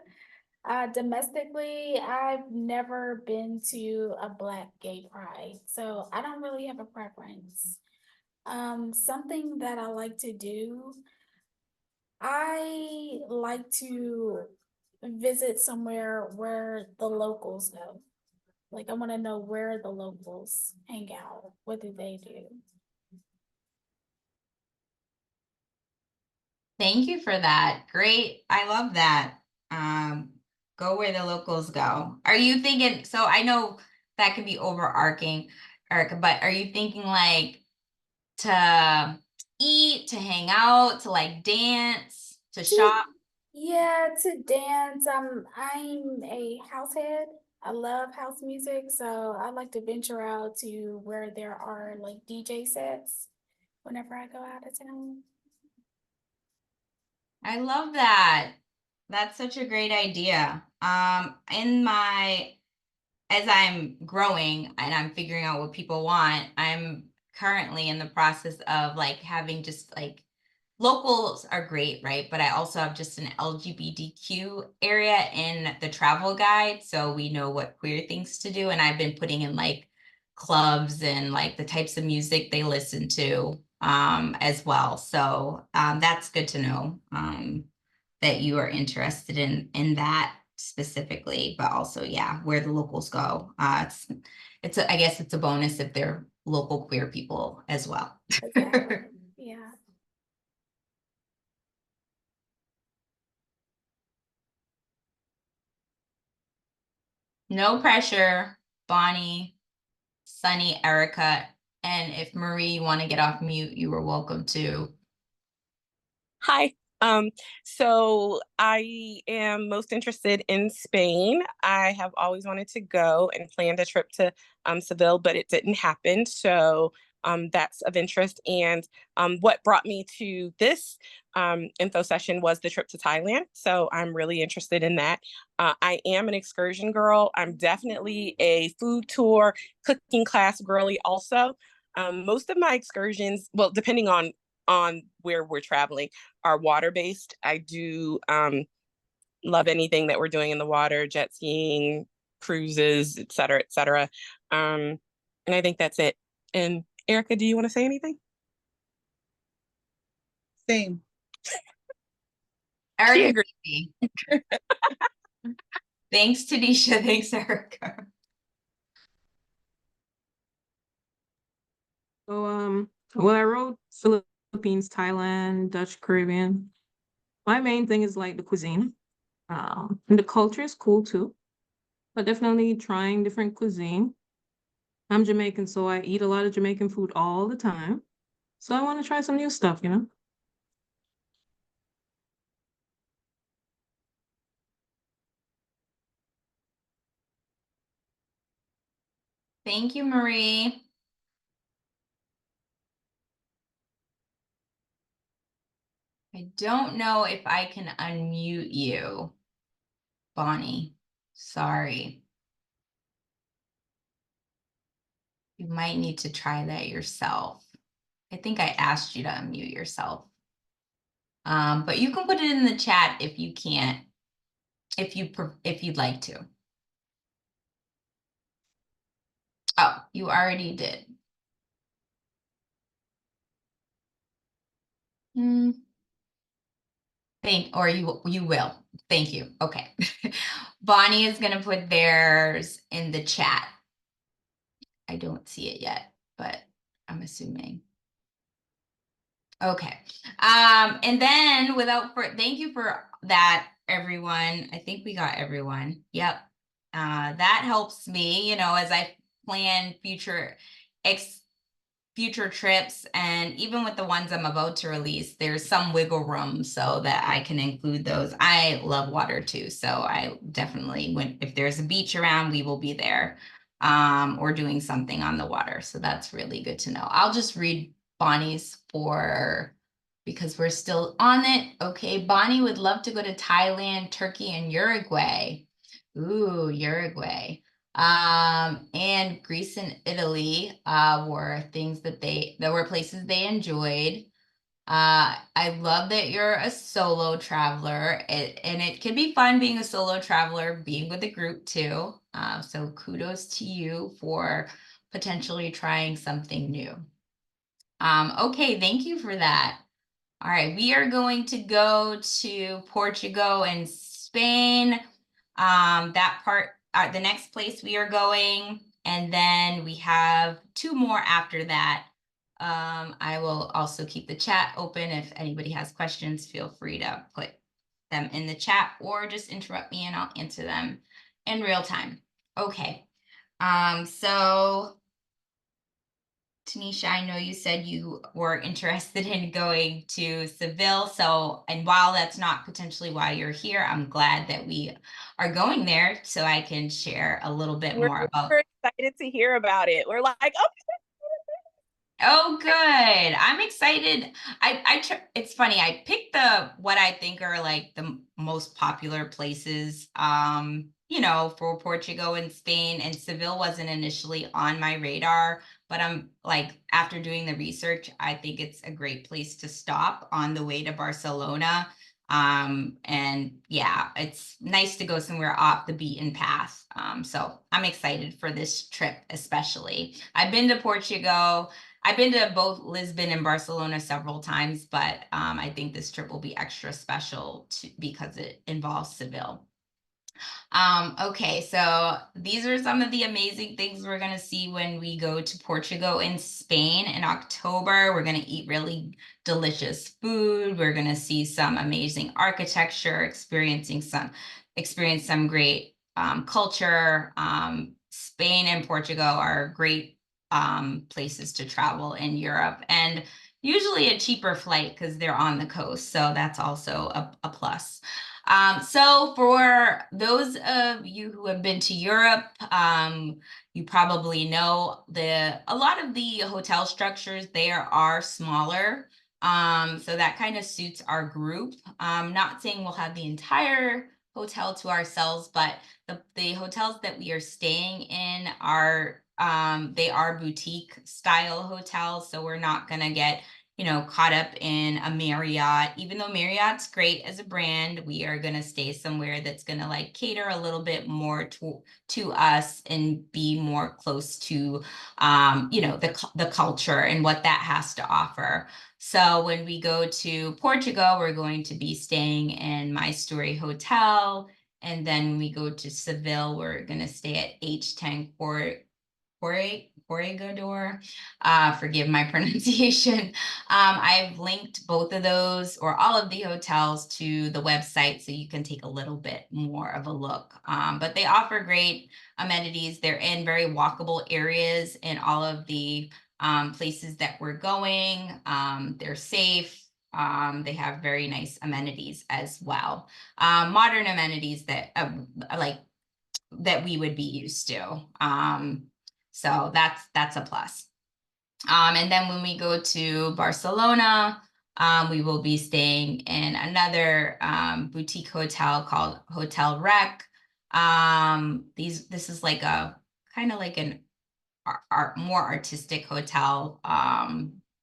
Domestically, I've never been to a Black gay pride, so I don't really have a preference. Something that I like to do, I like to visit somewhere where the locals go. Like, I want to know where the locals hang out. What do they do? Thank you for that. Great. I love that. Um, go where the locals go. Are you thinking, so I know that can be overarching, Erica, but are you thinking like to eat, to hang out, to like dance, to shop? Yeah, to dance. I'm a house head. I love house music, so I like to venture out to where there are like DJ sets whenever I go out of town. I love that. That's such a great idea. As I'm growing and I'm figuring out what people want, I'm currently in the process of like having just like locals are great, right? But I also have just an LGBTQ area in the travel guide, so we know what queer things to do. And I've been putting in like clubs and like the types of music they listen to as well. So that's good to know that you are interested in that specifically, but also yeah, where the locals go. I guess it's a bonus if they're local queer people as well. Exactly. Yeah. No pressure, Bonnie, Sunny, Erica, and if Marie, you want to get off mute, you are welcome to. Hi. So I am most interested in Spain. I have always wanted to go and planned a trip to Seville, but it didn't happen. So that's of interest. And what brought me to this info session was the trip to Thailand. So I'm really interested in that. I am an excursion girl. I'm definitely a food tour, cooking class girly also. Most of my excursions, well, depending on where we're traveling, are water based. I do love anything that we're doing in the water, jet skiing, cruises, et cetera, et cetera. And I think that's it. And Erica, do you want to say anything? Same. Erica, agrees. agree. Thanks, Tanisha. Thanks, Erica. So, well, I wrote Philippines, Thailand, Dutch, Caribbean. My main thing is like the cuisine. And the culture is cool too, but definitely trying different cuisine. I'm Jamaican, so I eat a lot of Jamaican food all the time. So I want to try some new stuff, you know? Thank you, Marie. I don't know if I can unmute you, Bonnie. Sorry. You might need to try that yourself. I think I asked you to unmute yourself. But you can put it in the chat if you can't, if you'd like to. Oh, you already did. Or you will. Thank you. Okay. Bonnie is gonna put theirs in the chat. I don't see it yet, but I'm assuming. Okay. And then thank you for that, everyone. I think we got everyone. Yep. That helps me, as I plan future trips, and even with the ones I'm about to release, there's some wiggle room so that I can include those. I love water too, so I definitely, if there's a beach around, we will be there, or doing something on the water. So that's really good to know. I'll just read Bonnie's because we're still on it. Okay, Bonnie would love to go to Thailand, Turkey, and Uruguay. Ooh, Uruguay. And Greece and Italy were places they enjoyed. I love that you're a solo traveler, and it can be fun being a solo traveler, being with a group too. So kudos to you for potentially trying something new. Okay, thank you for that. All right, we are going to go to Portugal and Spain. The next place we are going, and then we have 2 more after that. I will also keep the chat open. If anybody has questions, feel free to put them in the chat or just interrupt me and I'll answer them in real time. Okay, so Tanisha, I know you said you were interested in going to Seville. And while that's not potentially why you're here, I'm glad that we are going there so I can share a little bit more about. We're excited to hear about it. We're like, oh. Oh, good. I'm excited. It's funny. I picked what I think are like the most popular places, for Portugal and Spain, and Seville wasn't initially on my radar, but I'm like, after doing the research, I think it's a great place to stop on the way to Barcelona. And yeah, it's nice to go somewhere off the beaten path. So I'm excited for this trip, especially. I've been to Portugal. I've been to both Lisbon and Barcelona several times, but I think this trip will be extra special because it involves Seville. Okay, so these are some of the amazing things we're going to see when we go to Portugal and Spain in October. We're going to eat really delicious food. We're going to see some amazing architecture, experience some great culture. Spain and Portugal are great places to travel in Europe, and usually a cheaper flight because they're on the coast. So that's also a plus. So for those of you who have been to Europe, you probably know a lot of the hotel structures there are smaller. So that kind of suits our group. Not saying we'll have the entire hotel to ourselves, but the hotels that we are staying in they are boutique style hotels. So we're not gonna get caught up in a Marriott. Even though Marriott's great as a brand, we are going to stay somewhere that's going to like cater a little bit more to us and be more close to, the culture and what that has to offer. So when we go to Portugal, we're going to be staying in My Story Hotel. And then when we go to Seville, we're going to stay at H10 Corregidor. Forgive my pronunciation. I've linked both of those or all of the hotels to the website so you can take a little bit more of a look. But they offer great amenities. They're in very walkable areas in all of the places that we're going. They're safe. They have very nice amenities as well. Modern amenities that that we would be used to. So that's a plus. And then when we go to Barcelona, we will be staying in another boutique hotel called Hotel Rec. This is like a kind of like an more artistic hotel,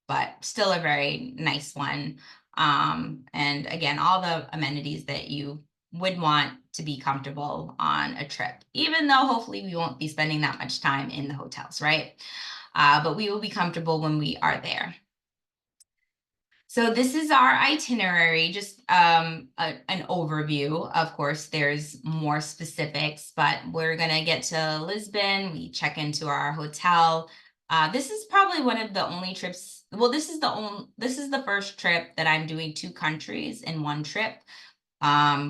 but still a very nice one. And again, all the amenities that you would want to be comfortable on a trip, even though hopefully we won't be spending that much time in the hotels, right? But we will be comfortable when we are there. So this is our itinerary, just an overview. Of course, there's more specifics, but we're gonna get to Lisbon. We check into our hotel. This is probably one of the only trips. Well, this is the first trip that I'm doing 2 countries in one trip.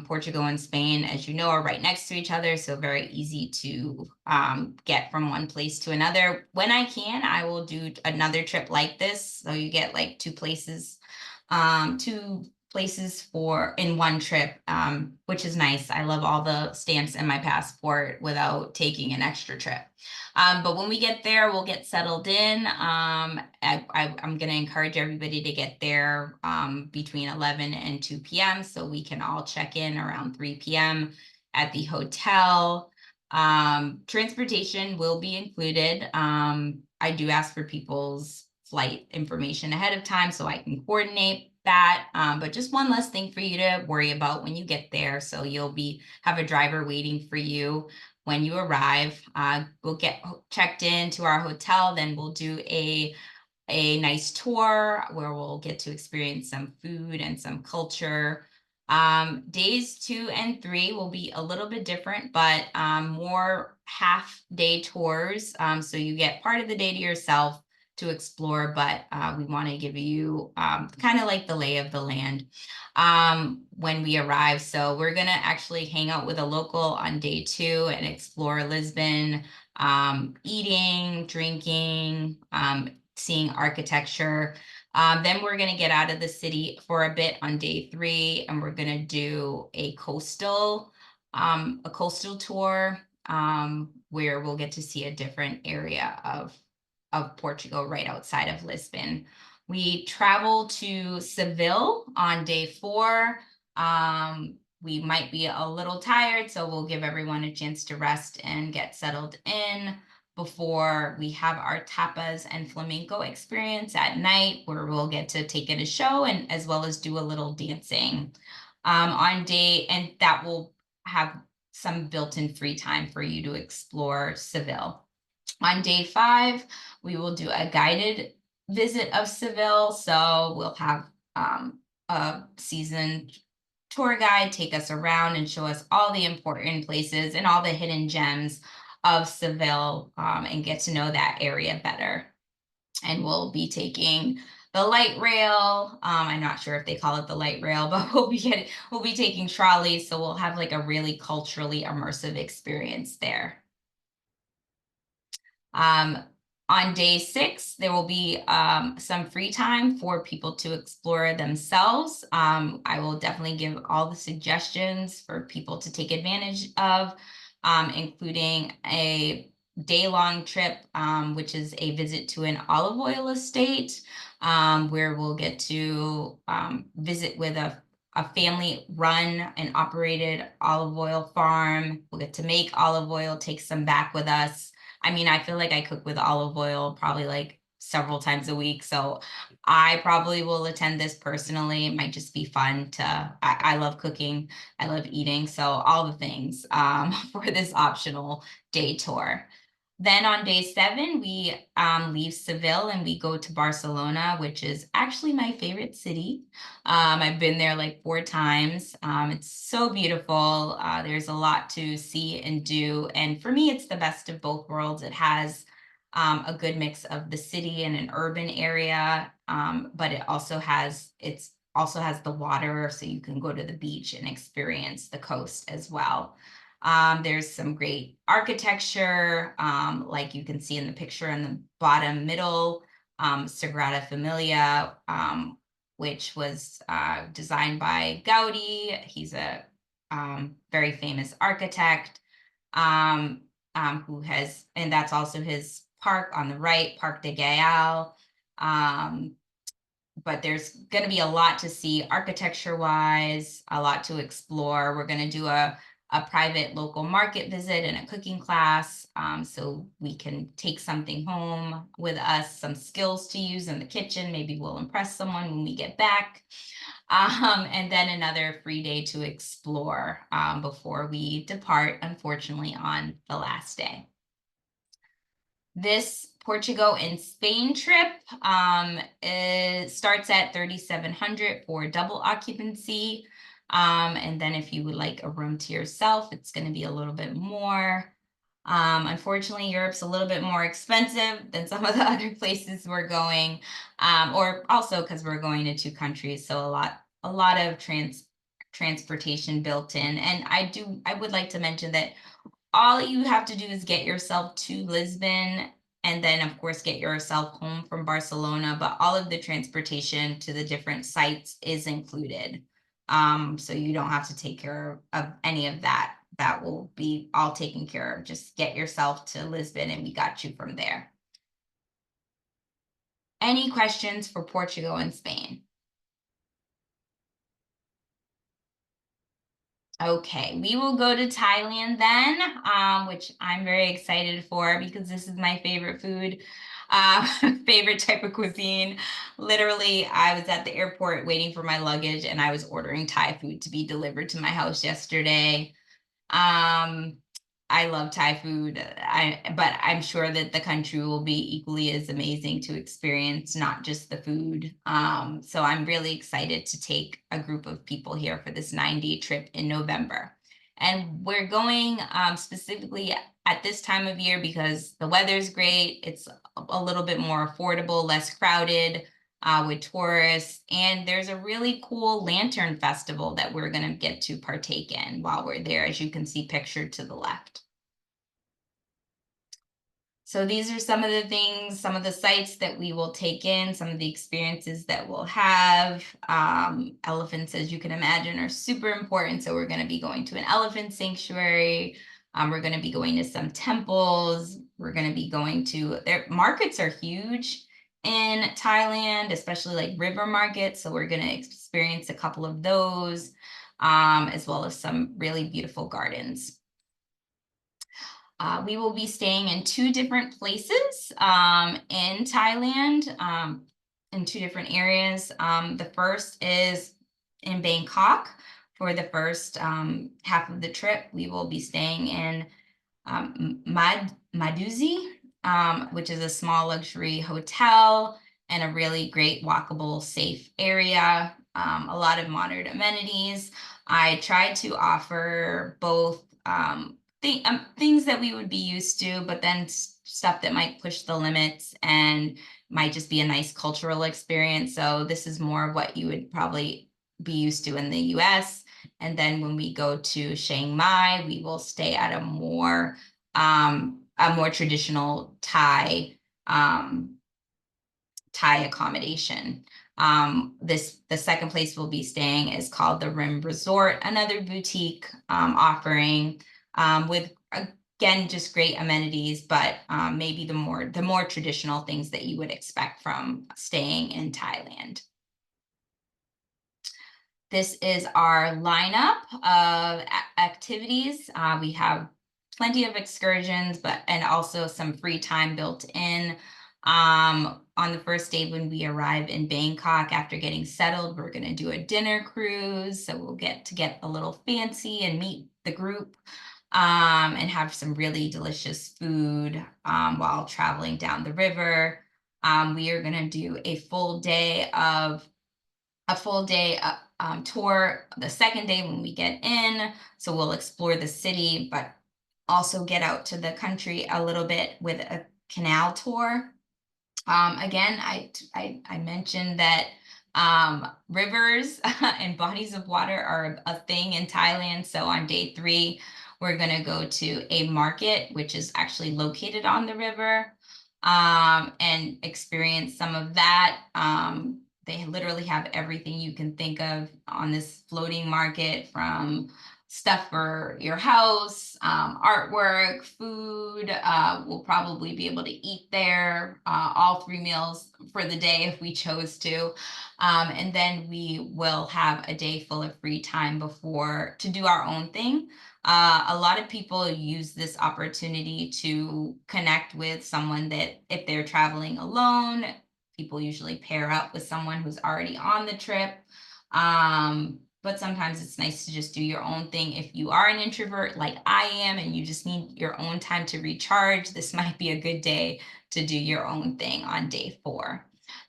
Portugal and Spain, as you know, are right next to each other, so very easy to get from one place to another. When I can, I will do another trip like this, so you get like 2 places for in one trip, which is nice. I love all the stamps in my passport without taking an extra trip. But when we get there, we'll get settled in. I'm going to encourage everybody to get there between 11 and 2 p.m. so we can all check in around 3 p.m. at the hotel. Transportation will be included. I do ask for people's flight information ahead of time so I can coordinate that. But just one less thing for you to worry about when you get there. So you'll have a driver waiting for you when you arrive. We'll get checked into our hotel, then we'll do a nice tour where we'll get to experience some food and some culture. Days 2 and 3 will be a little bit different, but more half-day tours. So you get part of the day to yourself to explore, but we want to give you kind of like the lay of the land when we arrive. So we're going to actually hang out with a local on day 2 and explore Lisbon, eating, drinking, seeing architecture. Then we're going to get out of the city for a bit on day 3, and we're going to do a coastal tour where we'll get to see a different area of Portugal right outside of Lisbon. We travel to Seville on day 4. We might be a little tired, so we'll give everyone a chance to rest and get settled in before we have our tapas and flamenco experience at night, where we'll get to take in a show and as well as do a little dancing and that will have some built-in free time for you to explore Seville. On day 5, we will do a guided visit of Seville. So we'll have a seasoned tour guide take us around and show us all the important places and all the hidden gems of Seville and get to know that area better. And we'll be taking the light rail. I'm not sure if they call it the light rail, but we'll be taking trolleys. So we'll have like a really culturally immersive experience there. On day 6, there will be some free time for people to explore themselves. I will definitely give all the suggestions for people to take advantage of, including a day-long trip, which is a visit to an olive oil estate, where we'll get to visit with a family-run and operated olive oil farm. We'll get to make olive oil, take some back with us. I mean, I feel like I cook with olive oil probably like several times a week. So I probably will attend this personally. It might just be fun I love cooking. I love eating. So all the things for this optional day tour. Then on day 7, we leave Seville and we go to Barcelona, which is actually my favorite city. I've been there like 4 times. It's so beautiful. There's a lot to see and do. And for me, it's the best of both worlds. It has a good mix of the city and an urban area, but it also has the water, so you can go to the beach and experience the coast as well. There's some great architecture, like you can see in the picture in the bottom middle, Sagrada Familia, which was designed by Gaudi. He's a very famous architect and that's also his park on the right, Parc de Gael. But there's going to be a lot to see architecture-wise, a lot to explore. We're going to do a a private local market visit and a cooking class, so we can take something home with us, some skills to use in the kitchen. Maybe we'll impress someone when we get back. And then another free day to explore before we depart, unfortunately, on the last day. This Portugal and Spain trip starts at 3,700 for double occupancy. And then if you would like a room to yourself, it's going to be a little bit more. Unfortunately, Europe's a little bit more expensive than some of the other places we're going, or also because we're going to 2 countries, so a lot of transportation built in. And I would like to mention that all you have to do is get yourself to Lisbon, and then of course get yourself home from Barcelona, but all of the transportation to the different sites is included. So you don't have to take care of any of that. That will be all taken care of. Just get yourself to Lisbon and we got you from there. Any questions for Portugal and Spain? Okay, we will go to Thailand then, which I'm very excited for because this is my favorite food, favorite type of cuisine. Literally, I was at the airport waiting for my luggage and I was ordering Thai food to be delivered to my house yesterday. I love Thai food, but I'm sure that the country will be equally as amazing to experience, not just the food. So I'm really excited to take a group of people here for this 9-day trip in November. And we're going specifically at this time of year because the weather's great. It's a little bit more affordable, less crowded with tourists. And there's a really cool lantern festival that we're going to get to partake in while we're there, as you can see pictured to the left. So these are some of the things, some of the sites that we will take in, some of the experiences that we'll have. Elephants, as you can imagine, are super important. So we're going to be going to an elephant sanctuary. We're going to be going to some temples. We're going to be going to, their markets are huge in Thailand, especially like river markets. So we're going to experience a couple of those, as well as some really beautiful gardens. We will be staying in 2 different places in Thailand, in 2 different areas. The first is in Bangkok. For the first half of the trip, we will be staying in Maduzi, which is a small luxury hotel and a really great walkable, safe area. A lot of modern amenities. I tried to offer both things that we would be used to, but then stuff that might push the limits and might just be a nice cultural experience. So this is more of what you would probably be used to in the US. And then when we go to Chiang Mai, we will stay at a more traditional Thai accommodation. The second place we'll be staying is called the Rim Resort, another boutique offering with again just great amenities, but maybe the more traditional things that you would expect from staying in Thailand. This is our lineup of activities. We have plenty of excursions, and also some free time built in. On the first day when we arrive in Bangkok, after getting settled, we're going to do a dinner cruise. So we'll get a little fancy and meet the group and have some really delicious food while traveling down the river. We are going to do a full day tour the second day when we get in. So we'll explore the city, but also get out to the country a little bit with a canal tour. Again, I mentioned that rivers and bodies of water are a thing in Thailand. So on day 3, we're going to go to a market, which is actually located on the river, and experience some of that. They literally have everything you can think of on this floating market, from stuff for your house, artwork, food. We'll probably be able to eat there all 3 meals for the day if we chose to. And then we will have a day full of free time before to do our own thing. A lot of people use this opportunity to connect with someone that if they're traveling alone, people usually pair up with someone who's already on the trip. But sometimes it's nice to just do your own thing. If you are an introvert like I am and you just need your own time to recharge, this might be a good day to do your own thing on day 4.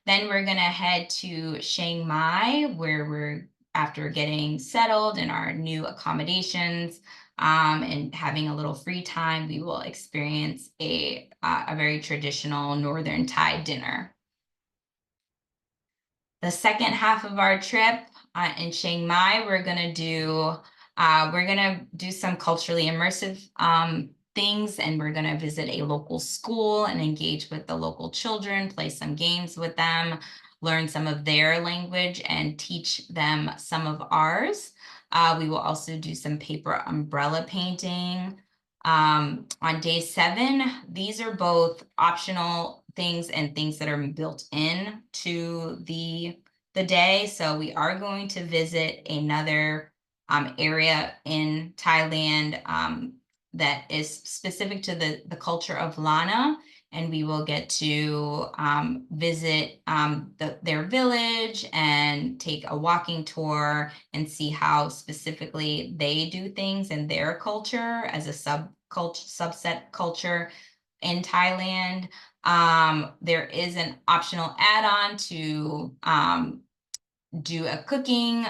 Then we're gonna head to Chiang Mai, where we're, after getting settled in our new accommodations, and having a little free time, we will experience a very traditional Northern Thai dinner. The second half of our trip in Chiang Mai, we're gonna do some culturally immersive things, and we're gonna visit a local school and engage with the local children, play some games with them, learn some of their language, and teach them some of ours. We will also do some paper umbrella painting. On day 7, these are both optional things and things that are built in to the day. So we are going to visit another area in Thailand that is specific to the culture of Lana, and we will get to visit their village and take a walking tour and see how specifically they do things in their culture as a subset culture in Thailand. There is an optional add-on to do a cooking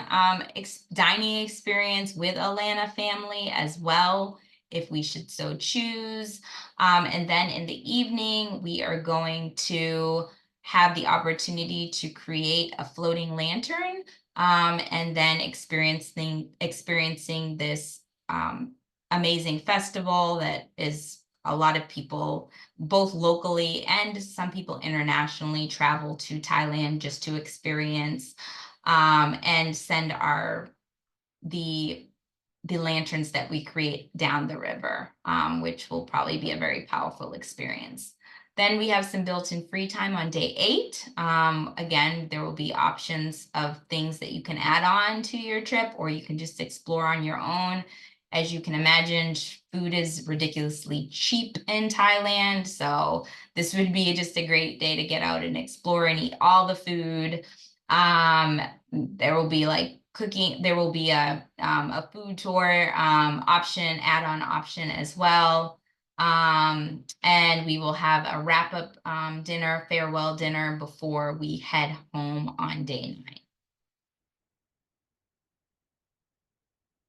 dining experience with a Lana family as well, if we should so choose. And then in the evening, we are going to have the opportunity to create a floating lantern, and then experiencing this amazing festival that is a lot of people, both locally and some people internationally, travel to Thailand just to experience and send the lanterns that we create down the river, which will probably be a very powerful experience. Then we have some built-in free time on day 8. Again, there will be options of things that you can add on to your trip, or you can just explore on your own. As you can imagine, food is ridiculously cheap in Thailand, so this would be just a great day to get out and explore and eat all the food. There will be like cooking, there will be a food tour option, add-on option as well. And we will have a wrap-up dinner, farewell dinner before we head home on day 9.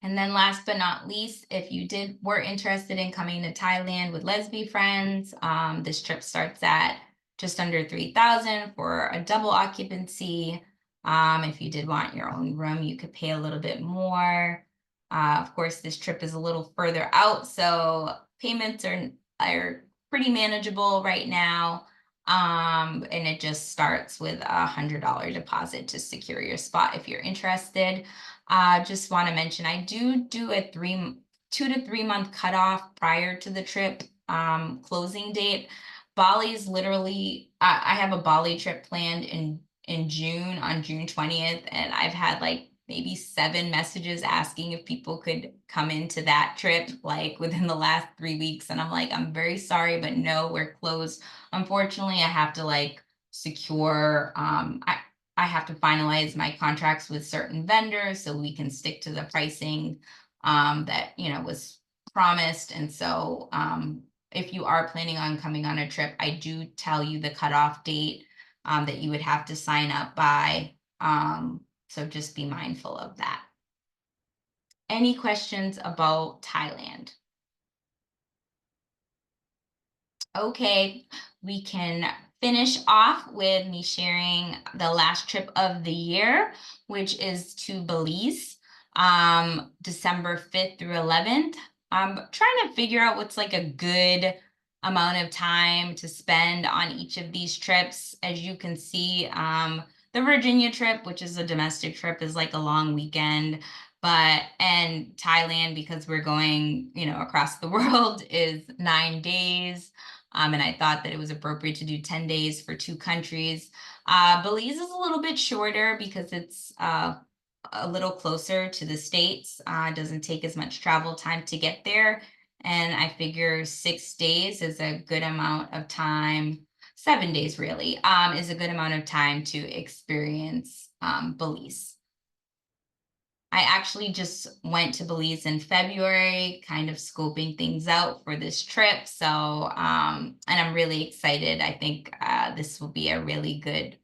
And then last but not least, if you were interested in coming to Thailand with Lesbifriends, this trip starts at just under 3,000 for a double occupancy. If you did want your own room, you could pay a little bit more. Of course, this trip is a little further out, so payments are pretty manageable right now. And it just starts with a $100 deposit to secure your spot if you're interested. Just want to mention, I do a 2 to 3 month cutoff prior to the trip closing date. Bali is literally, I have a Bali trip planned in June, on June 20th, and I've had like maybe 7 messages asking if people could come into that trip like within the last 3 weeks. And I'm like, I'm very sorry, but no, we're closed. Unfortunately, I have to like secure, I have to finalize my contracts with certain vendors so we can stick to the pricing that, was promised. And so if you are planning on coming on a trip, I do tell you the cutoff date that you would have to sign up by. So just be mindful of that. Any questions about Thailand? Okay, we can finish off with me sharing the last trip of the year, which is to Belize, December 5th through 11th. I'm trying to figure out what's like a good amount of time to spend on each of these trips. As you can see, the Virginia trip, which is a domestic trip, is like a long weekend. And Thailand, because we're going, across the world, is 9 days. And I thought that it was appropriate to do 10 days for 2 countries. Belize is a little bit shorter because it's a little closer to the States. It doesn't take as much travel time to get there. And I figure 6 days is a good amount of time, 7 days really, is a good amount of time to experience Belize. I actually just went to Belize in February, kind of scoping things out for this trip. So, and I'm really excited. I think this will be a really good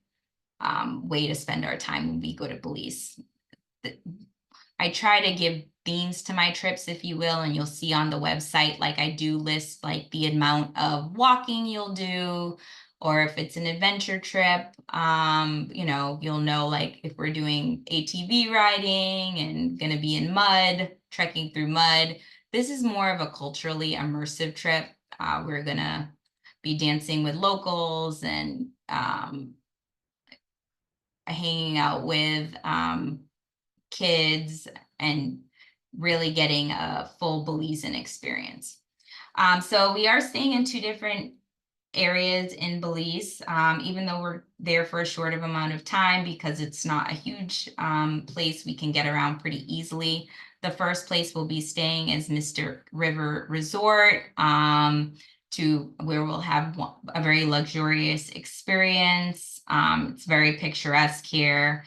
way to spend our time when we go to Belize. I try to give themes to my trips, if you will, and you'll see on the website, like I do list like the amount of walking you'll do, or if it's an adventure trip, you know, you'll know like if we're doing ATV riding and gonna be in mud, trekking through mud. This is more of a culturally immersive trip. We're gonna be dancing with locals and hanging out with kids and really getting a full Belizean experience. So we are staying in 2 different areas in Belize, even though we're there for a short of amount of time because it's not a huge place, we can get around pretty easily. The first place we'll be staying is Mr. River Resort, to where we'll have a very luxurious experience. It's very picturesque here.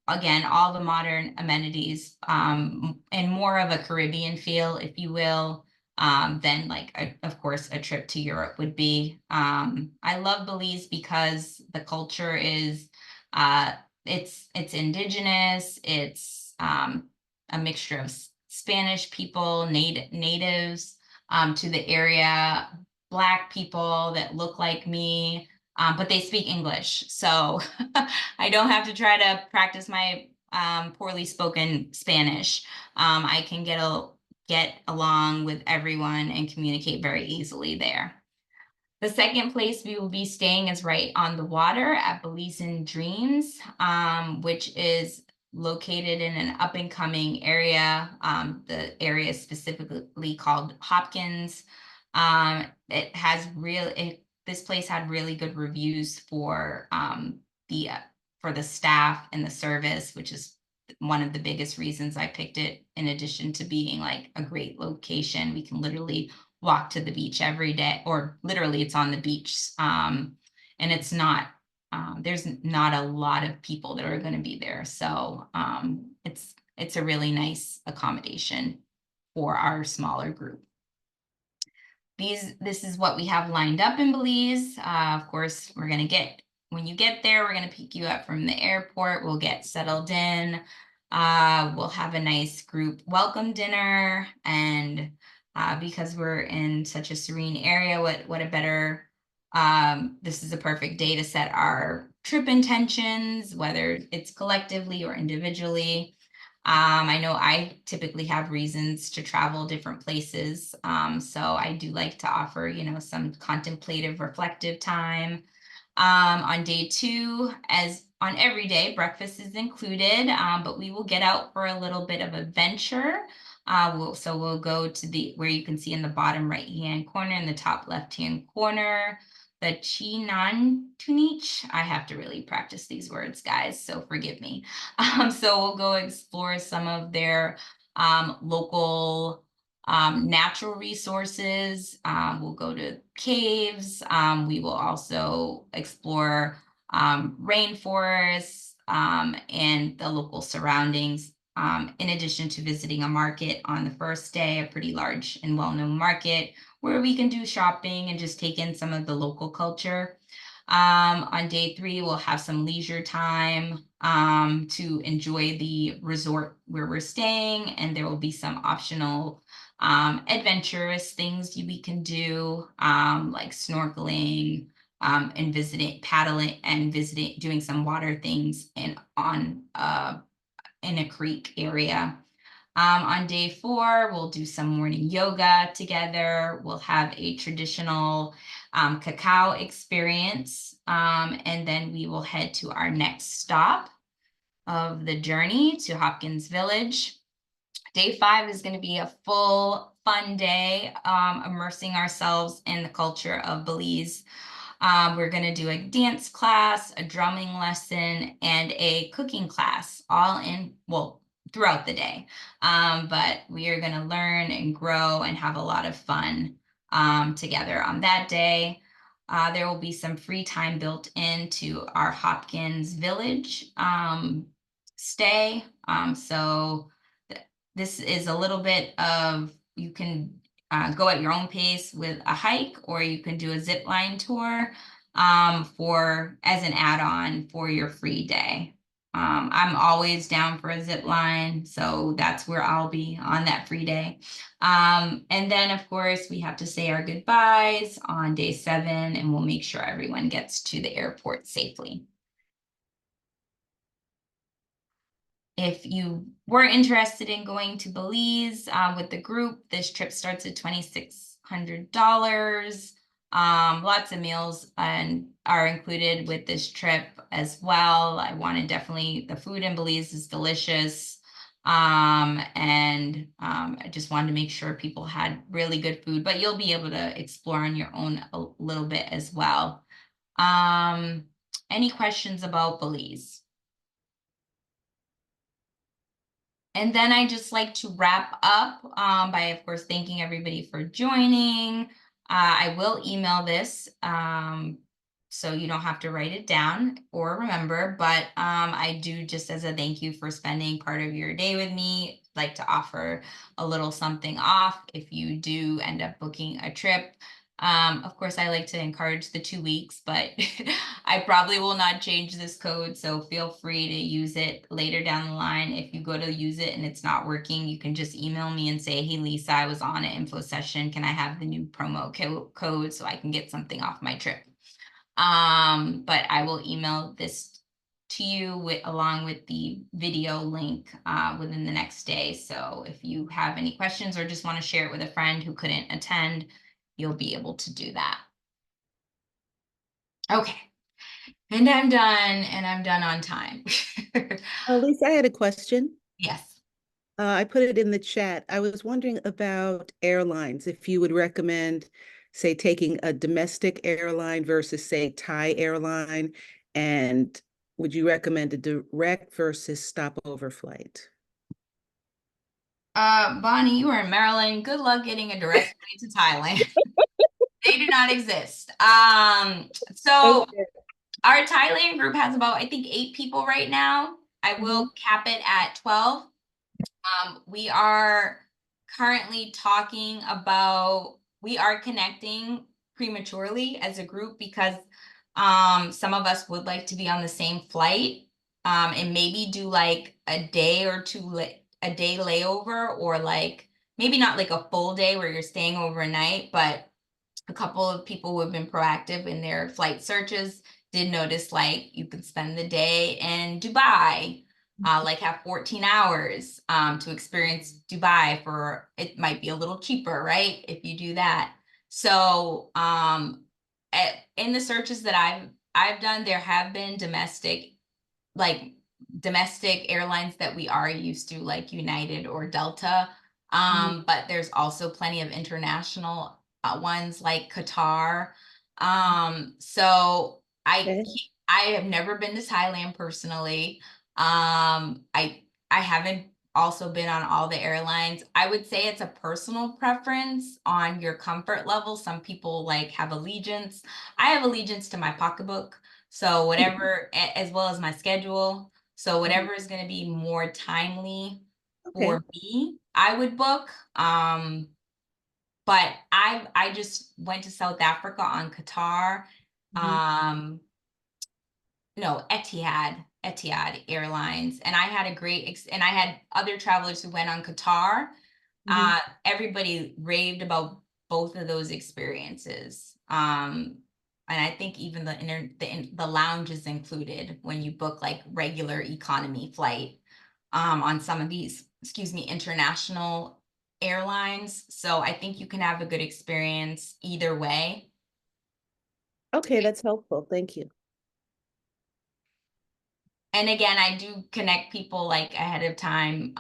Again, all the modern amenities, and more of a Caribbean feel, if you will, than like, of course, a trip to Europe would be. I love Belize because the culture is, it's indigenous, it's a mixture of Spanish people, natives to the area, Black people that look like me, but they speak English. So I don't have to try to practice my poorly spoken Spanish. I can get along with everyone and communicate very easily there. The second place we will be staying is right on the water at Belizean Dreams, which is located in an up and coming area. The area is specifically called Hopkins. It has this place had really good reviews for the staff and the service, which is one of the biggest reasons I picked it. In addition to being like a great location, we can literally walk to the beach every day, or literally it's on the beach, and it's not. There's not a lot of people that are going to be there, so it's a really nice accommodation for our smaller group. This is what we have lined up in Belize. Of course, when you get there, we're gonna pick you up from the airport. We'll get settled in. We'll have a nice group welcome dinner, and because we're in such a serene area, what a better, this is a perfect day to set our trip intentions, whether it's collectively or individually. I know I typically have reasons to travel different places. So I do like to offer, you know, some contemplative, reflective time. On day 2, as on every day, breakfast is included, but we will get out for a little bit of adventure. We'll go to where you can see in the bottom right-hand corner and the top left-hand corner, the Chinan Tunich. I have to really practice these words, guys, so forgive me. So we'll go explore some of their local natural resources. We'll go to caves. We will also explore rainforests and the local surroundings. In addition to visiting a market on the first day, a pretty large and well-known market where we can do shopping and just take in some of the local culture. On day 3, we'll have some leisure time to enjoy the resort where we're staying, and there will be some optional adventurous things we can do, like snorkeling and paddling and doing some water things in a creek area. On day 4, we'll do some morning yoga together. We'll have a traditional cacao experience, and then we will head to our next stop of the journey to Hopkins Village. Day 5 is going to be a full fun day, immersing ourselves in the culture of Belize. We're going to do a dance class, a drumming lesson, and a cooking class, all in, well, throughout the day. But we are going to learn and grow and have a lot of fun together on that day. There will be some free time built into our Hopkins Village stay. So this is a little bit of, you can go at your own pace with a hike, or you can do a zip line tour as an add-on for your free day. I'm always down for a zip line, so that's where I'll be on that free day. And then, of course, we have to say our goodbyes on day 7, and we'll make sure everyone gets to the airport safely. If you were interested in going to Belize with the group, this trip starts at $2,600. Lots of meals are included with this trip as well. The food in Belize is delicious. I just wanted to make sure people had really good food, but you'll be able to explore on your own a little bit as well. Any questions about Belize? And then I just like to wrap up by, of course, thanking everybody for joining. I will email this so you don't have to write it down or remember, but I do, just as a thank you for spending part of your day with me, like to offer a little something off if you do end up booking a trip. Of course, I like to encourage the 2 weeks, but I probably will not change this code. So feel free to use it later down the line. If you go to use it and it's not working, you can just email me and say, hey, Lisa, I was on an info session. Can I have the new promo code so I can get something off my trip? But I will email this to you along with the video link within the next day. So if you have any questions or just want to share it with a friend who couldn't attend, you'll be able to do that. Okay. And I'm done on time. Lisa, I had a question. Yes. I put it in the chat. I was wondering about airlines, if you would recommend, say, taking a domestic airline versus, say, Thai airline, and would you recommend a direct versus stopover flight? Bonnie, you are in Maryland. Good luck getting a direct flight to Thailand. They do not exist. So Okay. our Thailand group has about, I think, 8 people right now. I will cap it at 12. We are currently talking about, we are connecting prematurely as a group because some of us would like to be on the same flight and maybe do like a day or two, a day layover, or like maybe not like a full day where you're staying overnight, but a couple of people who have been proactive in their flight searches did notice like you could spend the day in Dubai, like have 14 hours to experience Dubai for, it might be a little cheaper, right? If you do that. So in the searches that I've done, there have been domestic airlines that we are used to, like United or Delta. But there's also plenty of international ones like Qatar. So Okay. I have never been to Thailand personally. I haven't also been on all the airlines. I would say it's a personal preference on your comfort level. Some people like have allegiance. I have allegiance to my pocketbook. So whatever, as well as my schedule. So whatever is going to be more timely Okay. for me, I would book. But I just went to South Africa on Qatar. No, Etihad Airlines, and I had a great and I had other travelers who went on Qatar. Everybody raved about both of those experiences. And I think even the lounge is included when you book like regular economy flight on some of these, international airlines. So I think you can have a good experience either way. Okay, that's helpful. Thank you. And again, I do connect people like ahead of time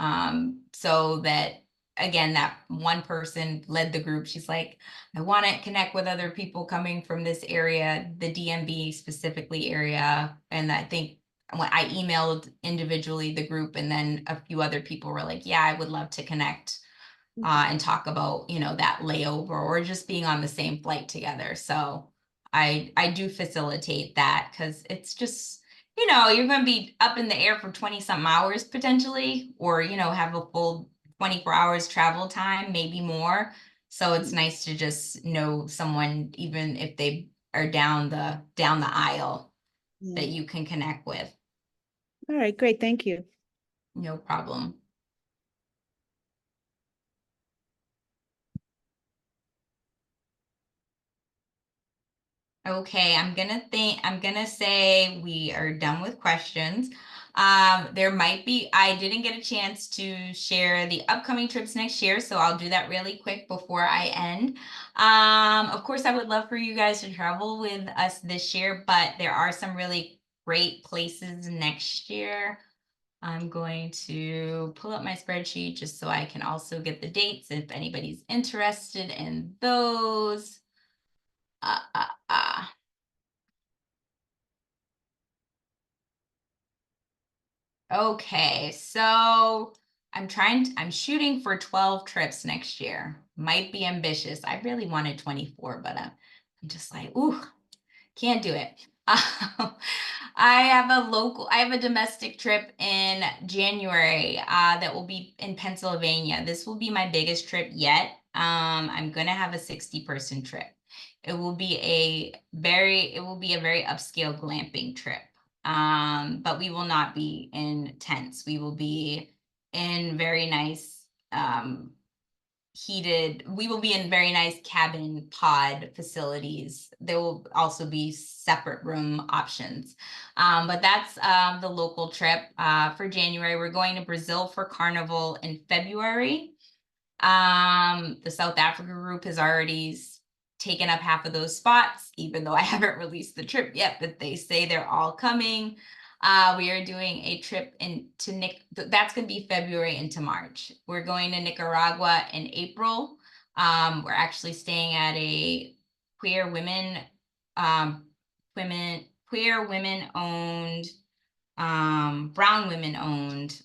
so that again, that one person led the group. She's like, I want to connect with other people coming from this area, the DMV specifically area. And I think when I emailed individually the group, and then a few other people were like, yeah, I would love to connect and talk about, you know, that layover or just being on the same flight together. So I do facilitate that because it's just, you know, you're going to be up in the air for 20 something hours potentially, or, you know, have a full 24 hours travel time, maybe more. So it's nice to just know someone, even if they are down the aisle, that you can connect with. All right, great. Thank you. No problem. Okay, I'm gonna say we are done with questions. There might be, I didn't get a chance to share the upcoming trips next year, so I'll do that really quick before I end. Of course, I would love for you guys to travel with us this year, but there are some really great places next year. I'm going to pull up my spreadsheet just so I can also get the dates if anybody's interested in those. Uh, uh, uh. Okay, so I'm shooting for 12 trips next year. Might be ambitious. I really wanted 24, but I'm just like, ooh, can't do it. I have a domestic trip in January that will be in Pennsylvania. This will be my biggest trip yet. I'm gonna have a 60-person trip. It will be a very upscale glamping trip. But we will not be in tents. We will be in very nice we will be in very nice cabin pod facilities. There will also be separate room options. But that's the local trip for January. We're going to Brazil for Carnival in February. The South Africa group has already taken up half of those spots, even though I haven't released the trip yet, but they say they're all coming. We are doing a trip that's going to be February into March. We're going to Nicaragua in April. We're actually staying at a queer women owned, brown women owned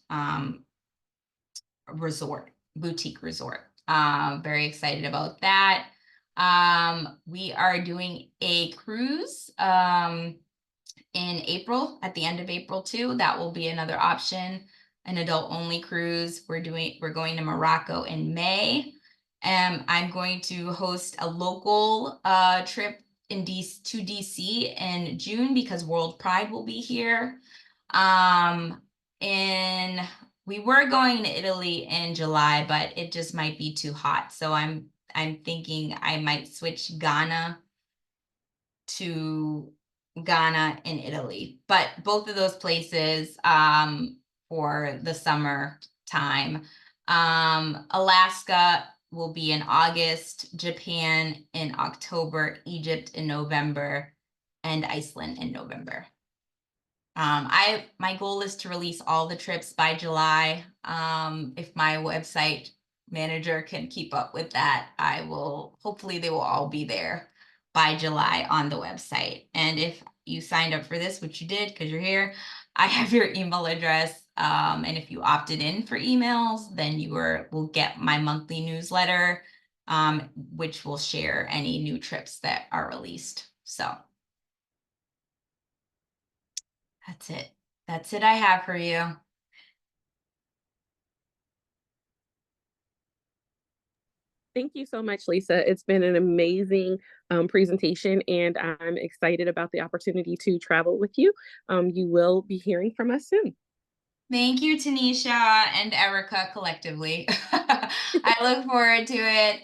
boutique resort. Very excited about that. We are doing a cruise in April, at the end of April too. That will be another option, an adult only cruise. We're going to Morocco in May. I'm going to host a local trip to DC in June because World Pride will be here. We were going to Italy in July, but it just might be too hot. So I'm thinking I might switch Ghana to Ghana and Italy. But both of those places for the summer time. Alaska will be in August, Japan in October, Egypt in November, and Iceland in November. My goal is to release all the trips by July. If my website manager can keep up with that, hopefully they will all be there by July on the website. And if you signed up for this, which you did because you're here, I have your email address. And if you opted in for emails, then you will get my monthly newsletter, which will share any new trips that are released. So that's it. That's it I have for you. Thank you so much, Lisa. It's been an amazing presentation, and I'm excited about the opportunity to travel with you. You will be hearing from us soon. Thank you, Tanisha and Erica collectively. I look forward to it.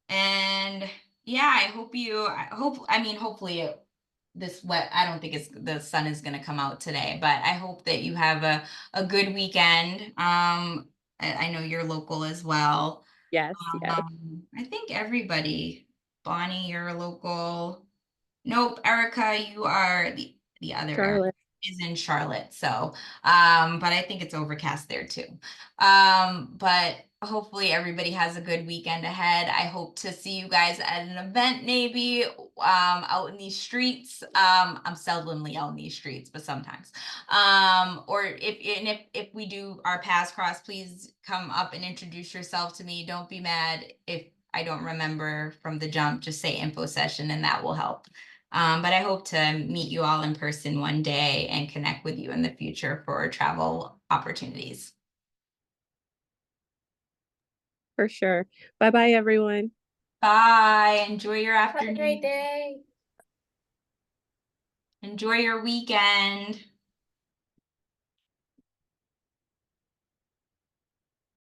And yeah, hopefully I don't think the sun is going to come out today, but I hope that you have a good weekend. I know you're local as well. Yes, yes. I think everybody, Bonnie, you're local. Nope, Erica, you are the other Erica Charlotte. is in Charlotte. So, but I think it's overcast there too. But hopefully everybody has a good weekend ahead. I hope to see you guys at an event, maybe out in these streets. I'm seldomly out in these streets, but sometimes. Or if we do our paths cross, please come up and introduce yourself to me. Don't be mad if I don't remember from the jump. Just say info session, and that will help. But I hope to meet you all in person one day and connect with you in the future for travel opportunities. For sure. Bye-bye, everyone. Bye. Enjoy your Have a afternoon. great day. Enjoy your weekend.